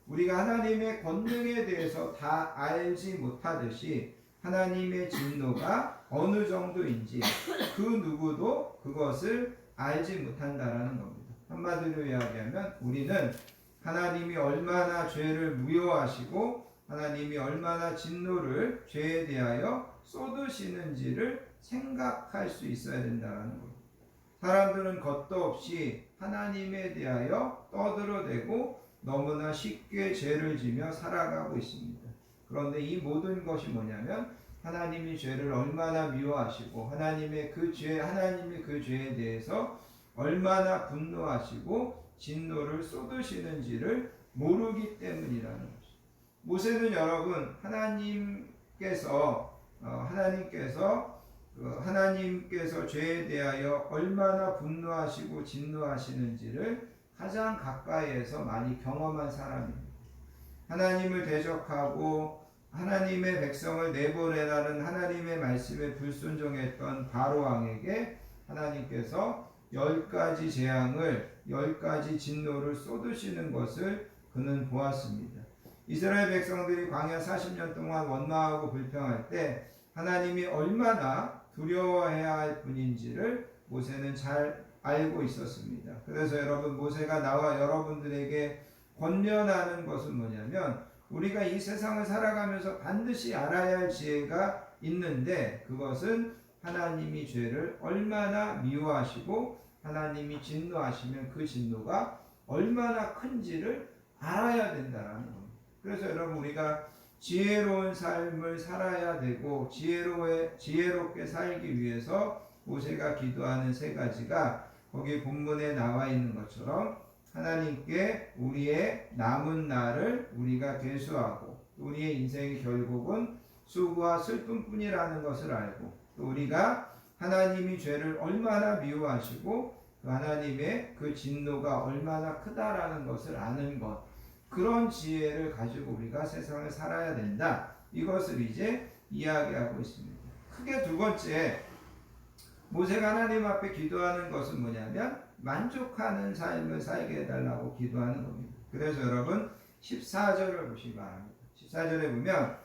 우리가 하나님의 권능에 대해서 다 알지 못하듯이 하나님의 진노가 어느 정도인지 그 누구도 그것을 알지 못한다라는 겁니다. 한마디로 이야기하면 우리는 하나님이 얼마나 죄를 무효하시고 하나님이 얼마나 진노를 죄에 대하여 쏟으시는지를 생각할 수 있어야 된다는 겁니다. 사람들은 겉도 없이 하나님에 대하여 떠들어대고 너무나 쉽게 죄를 지며 살아가고 있습니다. 그런데 이 모든 것이 뭐냐면 하나님이 죄를 얼마나 미워하시고 하나님이 그 죄에 대해서 얼마나 분노하시고 진노를 쏟으시는지를 모르기 때문이라는 것입니다. 모세는 여러분 하나님께서 죄에 대하여 얼마나 분노하시고 진노하시는지를 가장 가까이에서 많이 경험한 사람입니다. 하나님을 대적하고 하나님의 백성을 내보내라는 하나님의 말씀에 불순종했던 바로 왕에게 하나님께서 10가지 재앙을, 10가지 진노를 쏟으시는 것을 그는 보았습니다. 이스라엘 백성들이 광야 40년 동안 원망하고 불평할 때 하나님이 얼마나 두려워해야 할 분인지를 모세는 잘 알고 있었습니다. 그래서 여러분, 모세가 나와 여러분들에게 권면하는 것은 뭐냐면 우리가 이 세상을 살아가면서 반드시 알아야 할 지혜가 있는데, 그것은 하나님이 죄를 얼마나 미워하시고 하나님이 진노하시면 그 진노가 얼마나 큰지를 알아야 된다는 겁니다. 그래서 여러분, 우리가 지혜로운 삶을 살아야 되고 지혜롭게 살기 위해서 모세가 기도하는 3가지가 거기 본문에 나와 있는 것처럼 하나님께 우리의 남은 날을 우리가 계수하고 우리의 인생이 결국은 수고와 슬픔뿐이라는 것을 알고, 또 우리가 하나님이 죄를 얼마나 미워하시고 그 하나님의 그 진노가 얼마나 크다라는 것을 아는 것, 그런 지혜를 가지고 우리가 세상을 살아야 된다. 이것을 이제 이야기하고 있습니다. 크게 2번째, 모세가 하나님 앞에 기도하는 것은 뭐냐면 만족하는 삶을 살게 해달라고 기도하는 겁니다. 그래서 여러분 14절을 보시기 바랍니다. 14절에 보면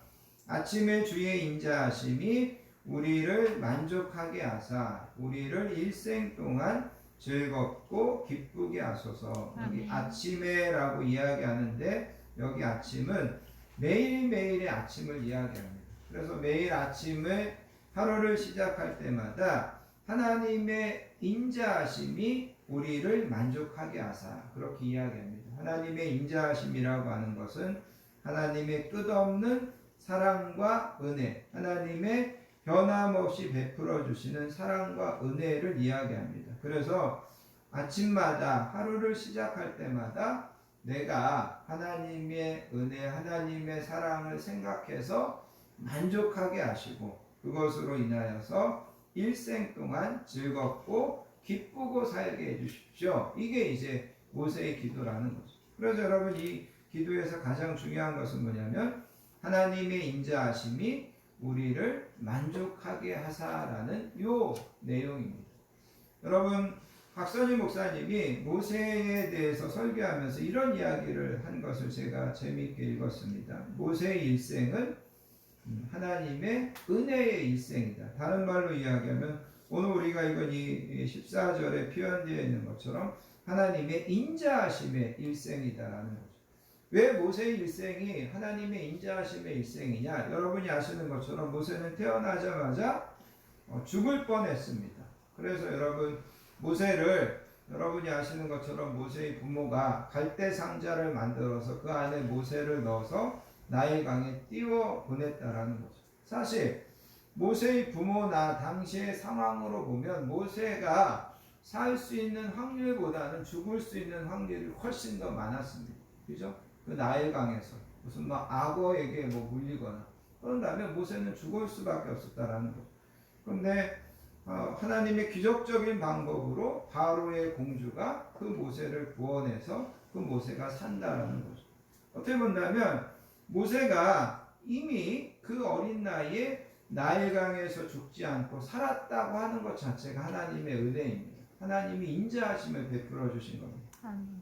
아침에 주의 인자하심이 우리를 만족하게 하사 우리를 일생 동안 즐겁고 기쁘게 하소서. 여기 아침에라고 이야기하는데 여기 아침은 매일매일의 아침을 이야기합니다. 그래서 매일 아침에 하루를 시작할 때마다 하나님의 인자하심이 우리를 만족하게 하사, 그렇게 이야기합니다. 하나님의 인자하심이라고 하는 것은 하나님의 끝없는 사랑과 은혜, 하나님의 변함없이 베풀어 주시는 사랑과 은혜를 이야기합니다. 그래서 아침마다 하루를 시작할 때마다 내가 하나님의 은혜, 하나님의 사랑을 생각해서 만족하게 하시고 그것으로 인하여서 일생 동안 즐겁고 기쁘고 살게 해주십시오. 이게 이제 모세의 기도라는 거죠. 그래서 여러분 이 기도에서 가장 중요한 것은 뭐냐면 하나님의 인자하심이 우리를 만족하게 하사라는 요 내용입니다. 여러분 박선희 목사님이 모세에 대해서 설교하면서 이런 이야기를 한 것을 제가 재미있게 읽었습니다. 모세의 일생은 하나님의 은혜의 일생이다. 다른 말로 이야기하면 오늘 우리가 이건 이 14절에 표현되어 있는 것처럼 하나님의 인자하심의 일생이다라는 거죠. 왜 모세의 일생이 하나님의 인자하심의 일생이냐? 여러분이 아시는 것처럼 모세는 태어나자마자 죽을 뻔했습니다. 그래서 여러분 모세를 여러분이 아시는 것처럼 모세의 부모가 갈대 상자를 만들어서 그 안에 모세를 넣어서 나일강에 띄워 보냈다라는 거죠. 사실 모세의 부모나 당시의 상황으로 보면 모세가 살 수 있는 확률보다는 죽을 수 있는 확률이 훨씬 더 많았습니다. 그죠? 그 나일강에서 무슨 악어에게 물리거나 그런다면 모세는 죽을 수밖에 없었다라는 거죠. 그런데 하나님의 기적적인 방법으로 바로의 공주가 그 모세를 구원해서 그 모세가 산다라는 거죠. 어떻게 본다면 모세가 이미 그 어린 나이에 나일강에서 죽지 않고 살았다고 하는 것 자체가 하나님의 은혜입니다. 하나님이 인자하심을 베풀어 주신 겁니다.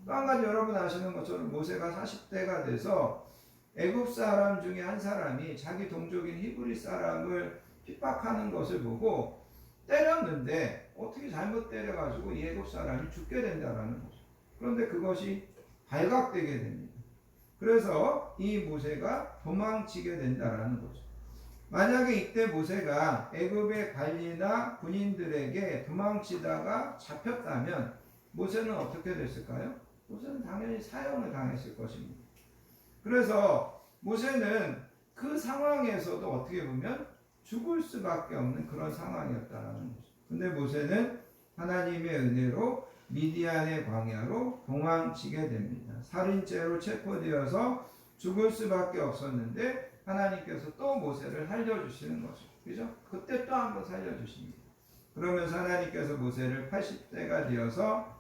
또 한 가지 여러분 아시는 것처럼 모세가 40대가 돼서 애굽 사람 중에 한 사람이 자기 동족인 히브리 사람을 핍박하는 것을 보고 때렸는데 어떻게 잘못 때려가지고 이 애굽 사람이 죽게 된다라는 거죠. 그런데 그것이 발각되게 됩니다. 그래서 이 모세가 도망치게 된다라는 거죠. 만약에 이때 모세가 애굽의 관리나 군인들에게 도망치다가 잡혔다면 모세는 어떻게 됐을까요? 모세는 당연히 사형을 당했을 것입니다. 그래서 모세는 그 상황에서도 어떻게 보면 죽을 수밖에 없는 그런 상황이었다라는 거죠. 근데 모세는 하나님의 은혜로 미디안의 광야로 도망치게 됩니다. 살인죄로 체포되어서 죽을 수밖에 없었는데 하나님께서 또 모세를 살려주시는 거죠. 그죠? 그때 또 한 번 살려주십니다. 그러면서 하나님께서 모세를 80대가 되어서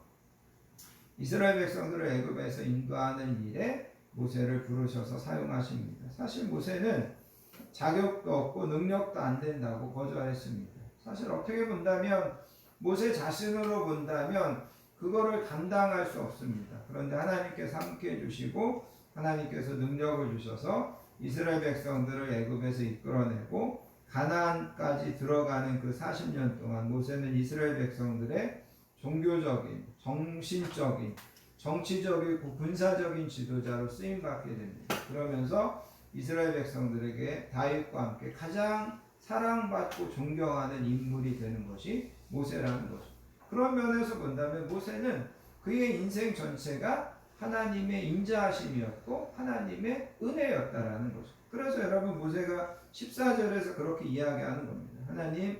이스라엘 백성들을 애굽에서 인도하는 일에 모세를 부르셔서 사용하십니다. 사실 모세는 자격도 없고 능력도 안 된다고 거절했습니다. 사실 어떻게 본다면 모세 자신으로 본다면 그거를 감당할 수 없습니다. 그런데 하나님께서 함께 해주시고 하나님께서 능력을 주셔서 이스라엘 백성들을 애굽에서 이끌어내고 가나안까지 들어가는 그 40년 동안 모세는 이스라엘 백성들의 종교적인, 정신적인, 정치적이고 군사적인 지도자로 쓰임받게 됩니다. 그러면서 이스라엘 백성들에게 다윗과 함께 가장 사랑받고 존경하는 인물이 되는 것이 모세라는 거죠. 그런 면에서 본다면 모세는 그의 인생 전체가 하나님의 인자하심이었고 하나님의 은혜였다라는 거죠. 그래서 여러분 모세가 14절에서 그렇게 이야기하는 겁니다. 하나님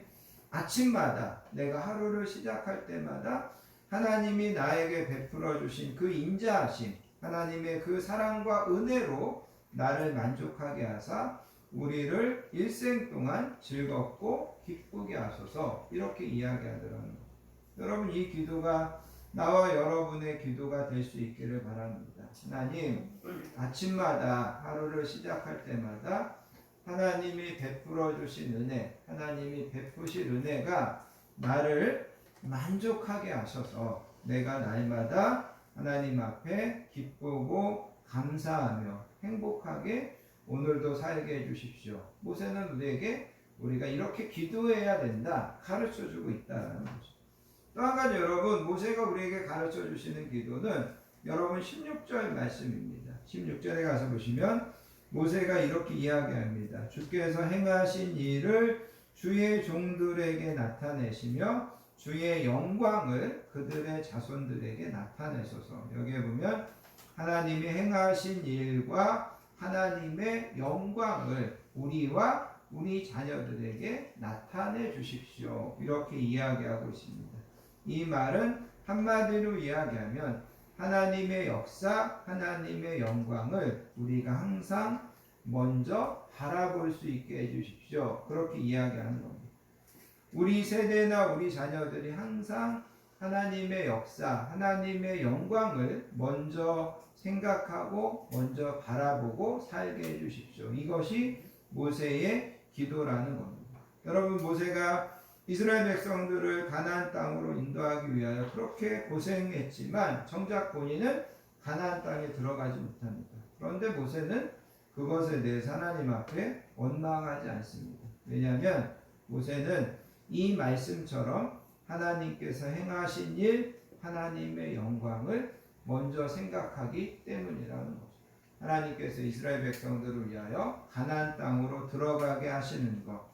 아침마다 내가 하루를 시작할 때마다 하나님이 나에게 베풀어 주신 그 인자하심, 하나님의 그 사랑과 은혜로 나를 만족하게 하사 우리를 일생 동안 즐겁고 기쁘게 하소서 이렇게 이야기하더라는 거죠. 여러분 이 기도가 나와 여러분의 기도가 될 수 있기를 바랍니다. 하나님 아침마다 하루를 시작할 때마다 하나님이 베풀어 주신 은혜, 하나님이 베푸실 은혜가 나를 만족하게 하셔서 내가 날마다 하나님 앞에 기쁘고 감사하며 행복하게 오늘도 살게 해주십시오. 모세는 우리에게 우리가 이렇게 기도해야 된다 가르쳐 주고 있다는 거죠. 또 한 가지 여러분 모세가 우리에게 가르쳐 주시는 기도는 여러분 16절 말씀입니다. 16절에 가서 보시면 모세가 이렇게 이야기합니다. 주께서 행하신 일을 주의 종들에게 나타내시며 주의 영광을 그들의 자손들에게 나타내소서. 여기에 보면 하나님이 행하신 일과 하나님의 영광을 우리와 우리 자녀들에게 나타내 주십시오. 이렇게 이야기하고 있습니다. 이 말은 한마디로 이야기하면 하나님의 역사, 하나님의 영광을 우리가 항상 먼저 바라볼 수 있게 해주십시오. 그렇게 이야기하는 겁니다. 우리 세대나 우리 자녀들이 항상 하나님의 역사, 하나님의 영광을 먼저 생각하고 먼저 바라보고 살게 해주십시오. 이것이 모세의 기도라는 겁니다. 여러분, 모세가 이스라엘 백성들을 가나안 땅으로 인도하기 위하여 그렇게 고생했지만 정작 본인은 가나안 땅에 들어가지 못합니다. 그런데 모세는 그것에 대해서 하나님 앞에 원망하지 않습니다. 왜냐하면 모세는 이 말씀처럼 하나님께서 행하신 일, 하나님의 영광을 먼저 생각하기 때문이라는 거죠. 하나님께서 이스라엘 백성들을 위하여 가나안 땅으로 들어가게 하시는 것,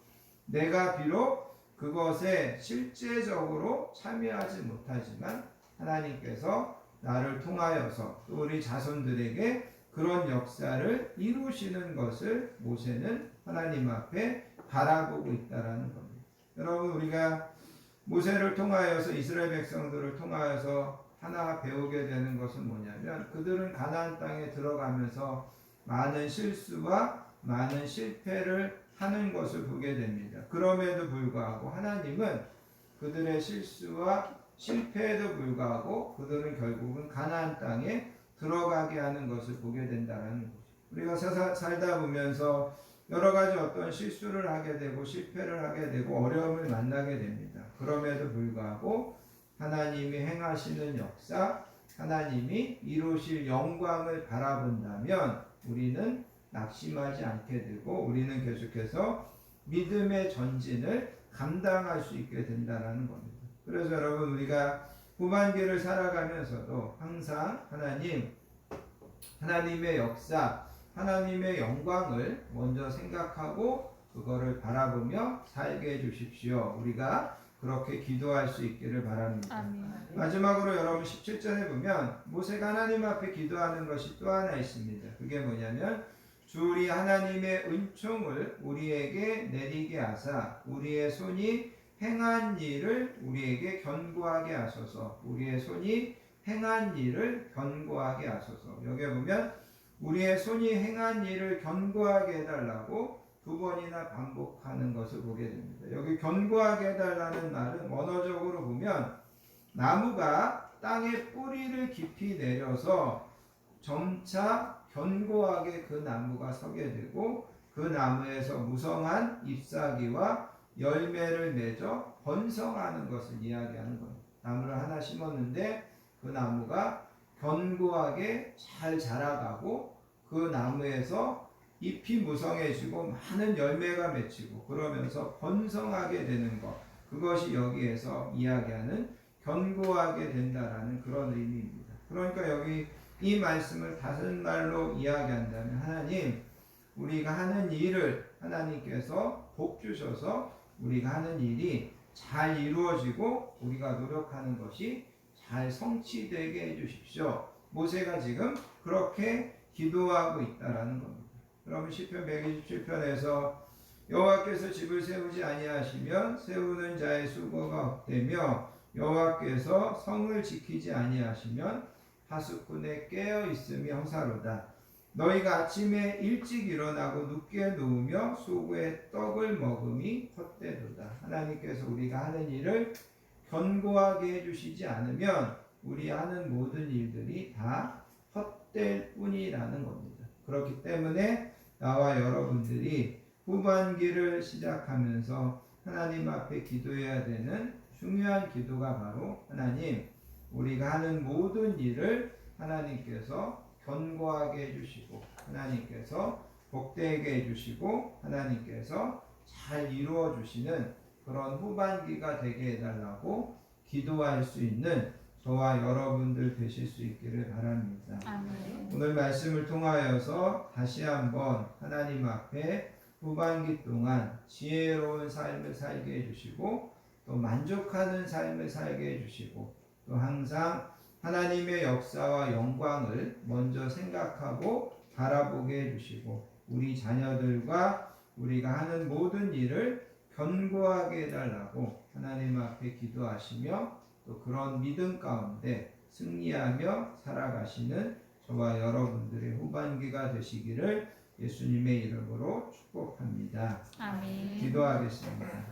내가 비록 그것에 실제적으로 참여하지 못하지만 하나님께서 나를 통하여서 또 우리 자손들에게 그런 역사를 이루시는 것을 모세는 하나님 앞에 바라보고 있다라는 겁니다. 여러분, 우리가 모세를 통하여서 이스라엘 백성들을 통하여서 하나 배우게 되는 것은 뭐냐면 그들은 가나안 땅에 들어가면서 많은 실수와 많은 실패를 하는 것을 보게 됩니다. 그럼에도 불구하고 하나님은 그들의 실수와 실패에도 불구하고 그들은 결국은 가나안 땅에 들어가게 하는 것을 보게 된다는 거죠. 우리가 살다 보면서 여러 가지 어떤 실수를 하게 되고 실패를 하게 되고 어려움을 만나게 됩니다. 그럼에도 불구하고 하나님이 행하시는 역사, 하나님이 이루실 영광을 바라본다면 우리는 낙심하지 않게 되고 우리는 계속해서 믿음의 전진을 감당할 수 있게 된다는 겁니다. 그래서 여러분, 우리가 후반기를 살아가면서도 항상 하나님의 역사, 하나님의 영광을 먼저 생각하고 그거를 바라보며 살게 해주십시오. 우리가 그렇게 기도할 수 있기를 바랍니다. 아멘. 마지막으로 여러분 17절에 보면 모세가 하나님 앞에 기도하는 것이 또 하나 있습니다. 그게 뭐냐면 주 우리 하나님의 은총을 우리에게 내리게 하사 우리의 손이 행한 일을 우리에게 견고하게 하소서. 우리의 손이 행한 일을 견고하게 하소서. 여기 보면 우리의 손이 행한 일을 견고하게 해달라고 두 번이나 반복하는 것을 보게 됩니다. 여기 견고하게 해달라는 말은 원어적으로 보면 나무가 땅에 뿌리를 깊이 내려서 점차 견고하게 그 나무가 서게 되고 그 나무에서 무성한 잎사귀와 열매를 맺어 번성하는 것을 이야기하는 겁니다. 나무를 하나 심었는데 그 나무가 견고하게 잘 자라가고 그 나무에서 잎이 무성해지고 많은 열매가 맺히고 그러면서 번성하게 되는 것, 그것이 여기에서 이야기하는 견고하게 된다라는 그런 의미입니다. 그러니까 여기 이 말씀을 다른 말로 이야기한다면 하나님, 우리가 하는 일을 하나님께서 복 주셔서 우리가 하는 일이 잘 이루어지고 우리가 노력하는 것이 잘 성취되게 해주십시오. 모세가 지금 그렇게 기도하고 있다라는 겁니다. 여러분, 시편 127편에서 여호와께서 집을 세우지 아니하시면 세우는 자의 수고가 없되며 여호와께서 성을 지키지 아니하시면 하수꾼에 깨어 있음이 허사로다. 너희가 아침에 일찍 일어나고 눕게 누우며 수고의 떡을 먹음이 헛되도다. 하나님께서 우리가 하는 일을 견고하게 해주시지 않으면 우리 하는 모든 일들이 다 헛될 뿐이라는 겁니다. 그렇기 때문에 나와 여러분들이 후반기를 시작하면서 하나님 앞에 기도해야 되는 중요한 기도가 바로 하나님, 우리가 하는 모든 일을 하나님께서 견고하게 해주시고 하나님께서 복되게 해주시고 하나님께서 잘 이루어 주시는 그런 후반기가 되게 해달라고 기도할 수 있는 저와 여러분들 되실 수 있기를 바랍니다. 아멘. 오늘 말씀을 통하여서 다시 한번 하나님 앞에 후반기 동안 지혜로운 삶을 살게 해주시고 또 만족하는 삶을 살게 해주시고 또 항상 하나님의 역사와 영광을 먼저 생각하고 바라보게 해주시고 우리 자녀들과 우리가 하는 모든 일을 견고하게 해달라고 하나님 앞에 기도하시며 또 그런 믿음 가운데 승리하며 살아가시는 저와 여러분들의 후반기가 되시기를 예수님의 이름으로 축복합니다. 아멘. 기도하겠습니다.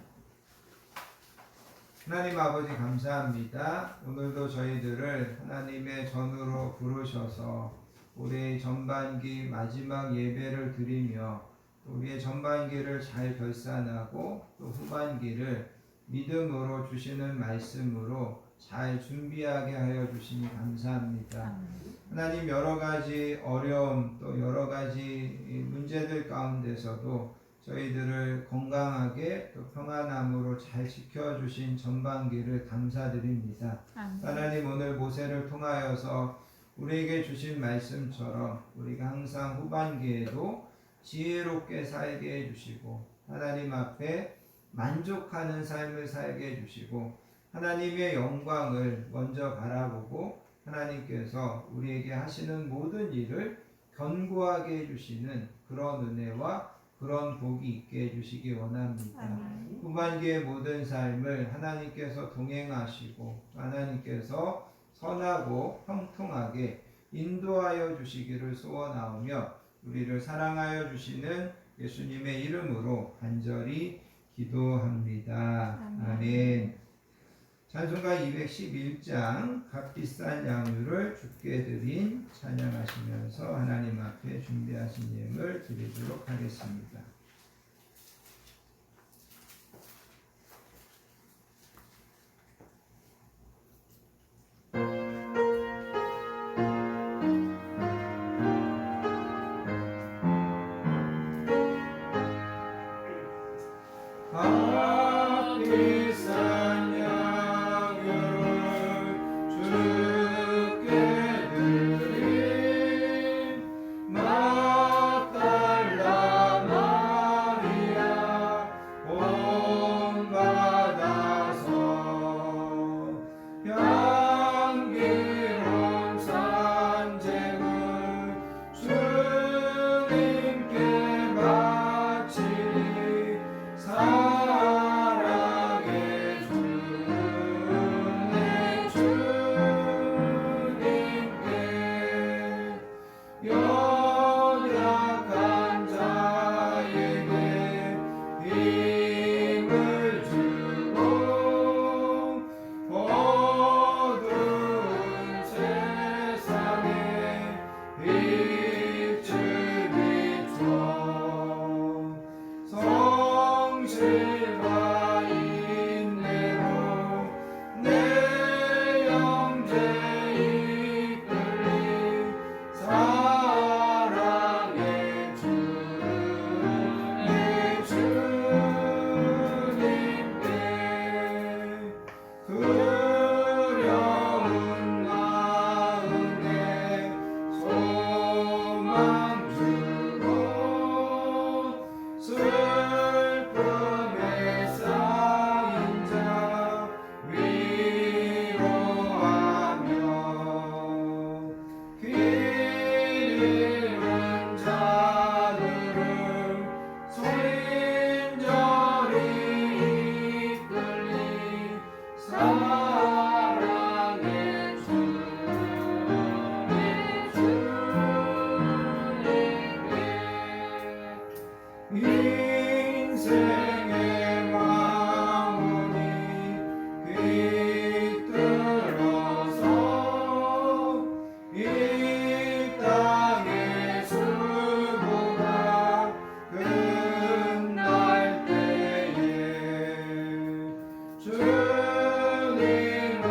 하나님 아버지 감사합니다. 오늘도 저희들을 하나님의 전으로 부르셔서 올해 전반기 마지막 예배를 드리며 우리의 전반기를 잘 결산하고 또 후반기를 믿음으로 주시는 말씀으로 잘 준비하게 하여 주시니 감사합니다. 하나님 여러 가지 어려움 또 여러 가지 문제들 가운데서도 저희들을 건강하게 또 평안함으로 잘 지켜주신 전반기를 감사드립니다. 하나님 오늘 모세를 통하여서 우리에게 주신 말씀처럼 우리가 항상 후반기에도 지혜롭게 살게 해주시고 하나님 앞에 만족하는 삶을 살게 해주시고 하나님의 영광을 먼저 바라보고 하나님께서 우리에게 하시는 모든 일을 견고하게 해주시는 그런 은혜와 그런 복이 있게 해주시기 원합니다. 후반기의 모든 삶을 하나님께서 동행하시고 하나님께서 선하고 형통하게 인도하여 주시기를 소원하오며 우리를 사랑하여 주시는 예수님의 이름으로 간절히 기도합니다. 아멘. 찬송가 211장 값비싼 양유를 주께 드린 찬양하시면서 하나님 앞에 준비하신 예물 드리도록 하겠습니다. 값비싼 양유를 주께 드린 막달라 마리아 본받아서 향기로운 산재물 주님께 바치리 사랑해 주네 주님께 연약한 자에게 힘을 주고 어두운 세상에 빛을 비춰 성실과 인내로 내 영제 이끌리 사랑해 주네 주님께 두려운 마음에 소망 주고 슬픔에 쌓인 자 위로하며 길 잃은 자들을 소인절이 이끌리 사랑해 주네 주님께 인생의 왕문이 깃들어서 이 땅의 수고가 끝날 때에 주님을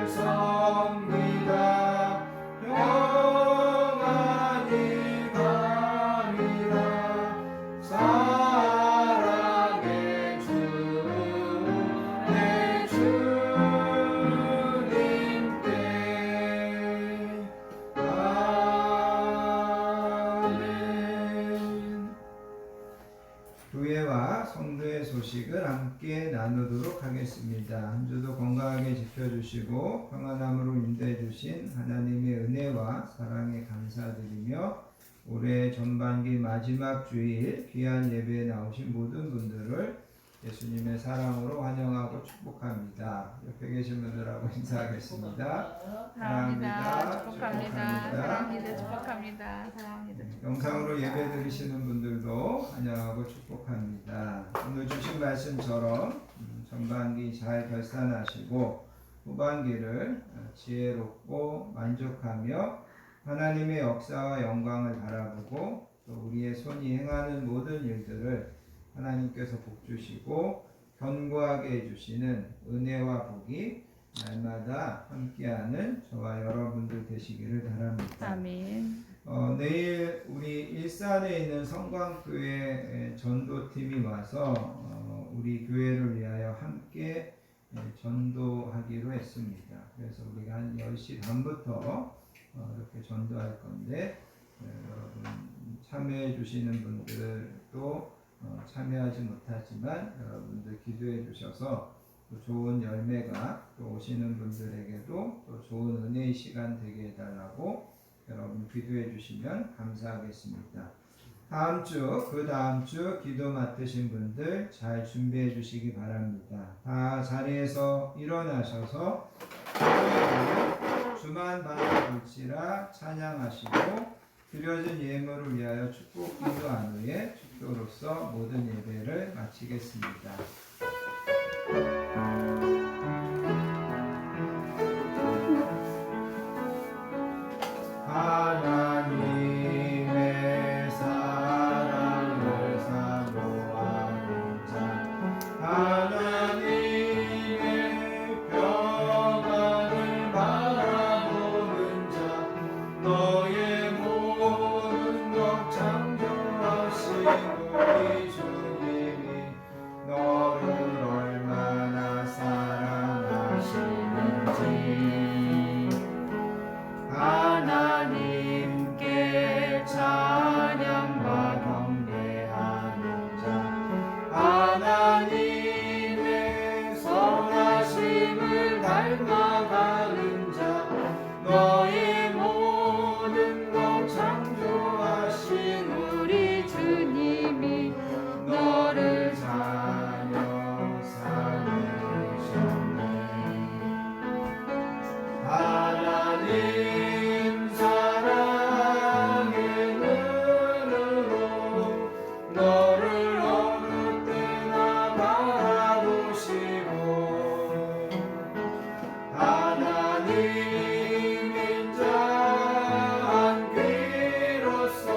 섬기다 평안히 가리라 사랑해 주네 주님께 아멘. 교회와 성도의 소식을 함께 나누도록 하겠습니다. 한 주도 건강하게 지켜주시고 평안함으로 인도해 주신 하나님의 은혜와 사랑에 감사드리며 올해 전반기 마지막 주일 귀한 예배에 나오신 모든 분들을 예수님의 사랑으로 환영하고 축복합니다. 옆에 계신 분들하고 인사하겠습니다. 사랑합니다. 축복합니다. 사랑합니다. 축복합니다. 사랑합니다. 영상으로 예배 드리시는 분들도 환영하고 축복합니다. 오늘 주신 말씀처럼 전반기 잘 결산하시고 후반기를 지혜롭고 만족하며 하나님의 역사와 영광을 바라보고 또 우리의 손이 행하는 모든 일들을 하나님께서 복주시고 견고하게 해주시는 은혜와 복이 날마다 함께하는 저와 여러분들 되시기를 바랍니다. 아멘. 내일 우리 일산에 있는 성광교회 전도팀이 와서 우리 교회를 위하여 함께 전도하기로 했습니다. 그래서 우리가 한 10시 반부터 이렇게 전도할 건데 여러분 참여해 주시는 분들도 참여하지 못하지만 여러분들 기도해 주셔서 또 좋은 열매가 또 오시는 분들에게도 또 좋은 은혜의 시간 되게 해달라고 여러분 기도해 주시면 감사하겠습니다. 다음 주, 그 다음 주 기도 맡으신 분들 잘 준비해 주시기 바랍니다. 다 자리에서 일어나셔서 주만 바라볼지라 찬양하시고 드려진 예물을 위하여 축복 기도한 후에 축도로서 모든 예배를 마치겠습니다. 하나님의 사랑을 사모하는 자 하나님의 평안을 바라보는 자 너의 모든 것 창조하신 우리 주님이 너를 얼마나 사랑하시는지 하나님께 찬양과 경배하는 자 하나님의 선하심을 닮아가는 자 너의 모든 것 창조하신 우리 주님이 너를 자녀 삼으셨네. 하나님 사랑의 눈으로 너를 어느 때나 바라보시고 하나님인 자 한 귀로서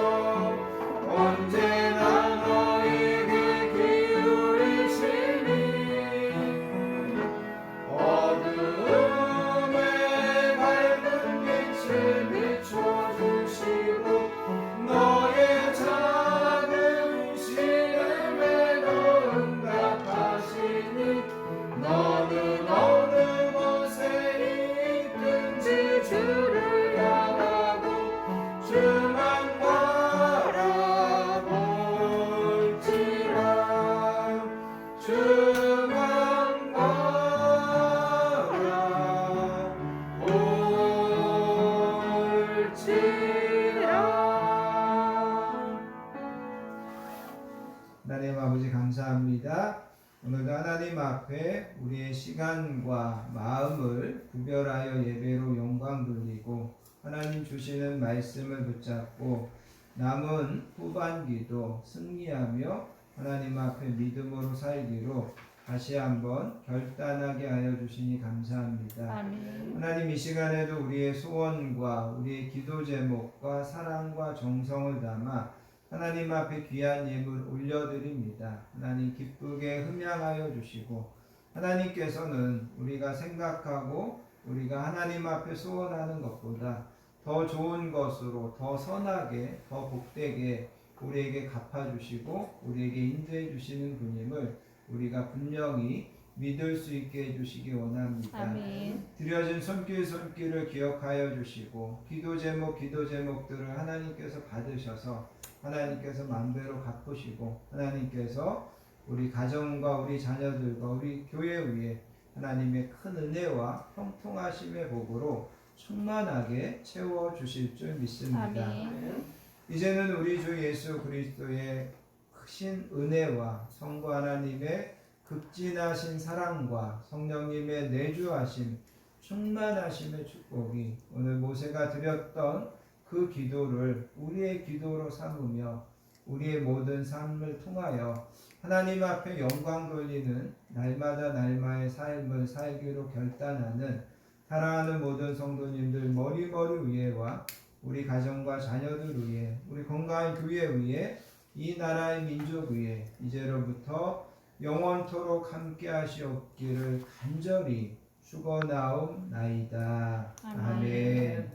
언제나 너에게 기울이시니 어두움에 밝은 빛을 비춰주시고 너의 작은 시름에도 응답하시니 너는 어느 곳에 있든지 주를 향하고 주만 바라볼지라 주만 하나님 아버지 감사합니다. 오늘도 하나님 앞에 우리의 시간과 마음을 구별하여 예배로 영광 돌리고 하나님 주시는 말씀을 붙잡고 남은 후반기도 승리하며 하나님 앞에 믿음으로 살기로 다시 한번 결단하게 하여 주시니 감사합니다. 아멘. 하나님 이 시간에도 우리의 소원과 우리의 기도 제목과 사랑과 정성을 담아 하나님 앞에 귀한 예물 올려드립니다. 하나님 기쁘게 흠양하여 주시고 하나님께서는 우리가 생각하고 우리가 하나님 앞에 소원하는 것보다 더 좋은 것으로 더 선하게 더 복되게 우리에게 갚아주시고 우리에게 인도해 주시는 분임을 우리가 분명히 믿을 수 있게 해주시기 원합니다. 아멘. 드려진 손길을 기억하여 주시고 기도 제목들을 하나님께서 받으셔서 하나님께서 만배로 갚으시고 하나님께서 우리 가정과 우리 자녀들과 우리 교회 위에 하나님의 큰 은혜와 형통하심의 복으로 충만하게 채워주실 줄 믿습니다. 아멘. 이제는 우리 주 예수 그리스도의 크신 은혜와 성부 하나님의 극진하신 사랑과 성령님의 내주하심 충만하심의 축복이 오늘 모세가 드렸던 그 기도를 우리의 기도로 삼으며 우리의 모든 삶을 통하여 하나님 앞에 영광 돌리는 날마다 날마의 삶을 살기로 결단하는 사랑하는 모든 성도님들 머리머리 위에와 우리 가정과 자녀들 위에 우리 건강한 교회 위에 이 나라의 민족 위에 이제로부터 영원토록 함께 하시옵기를 간절히 축원하옵나이다. 아멘.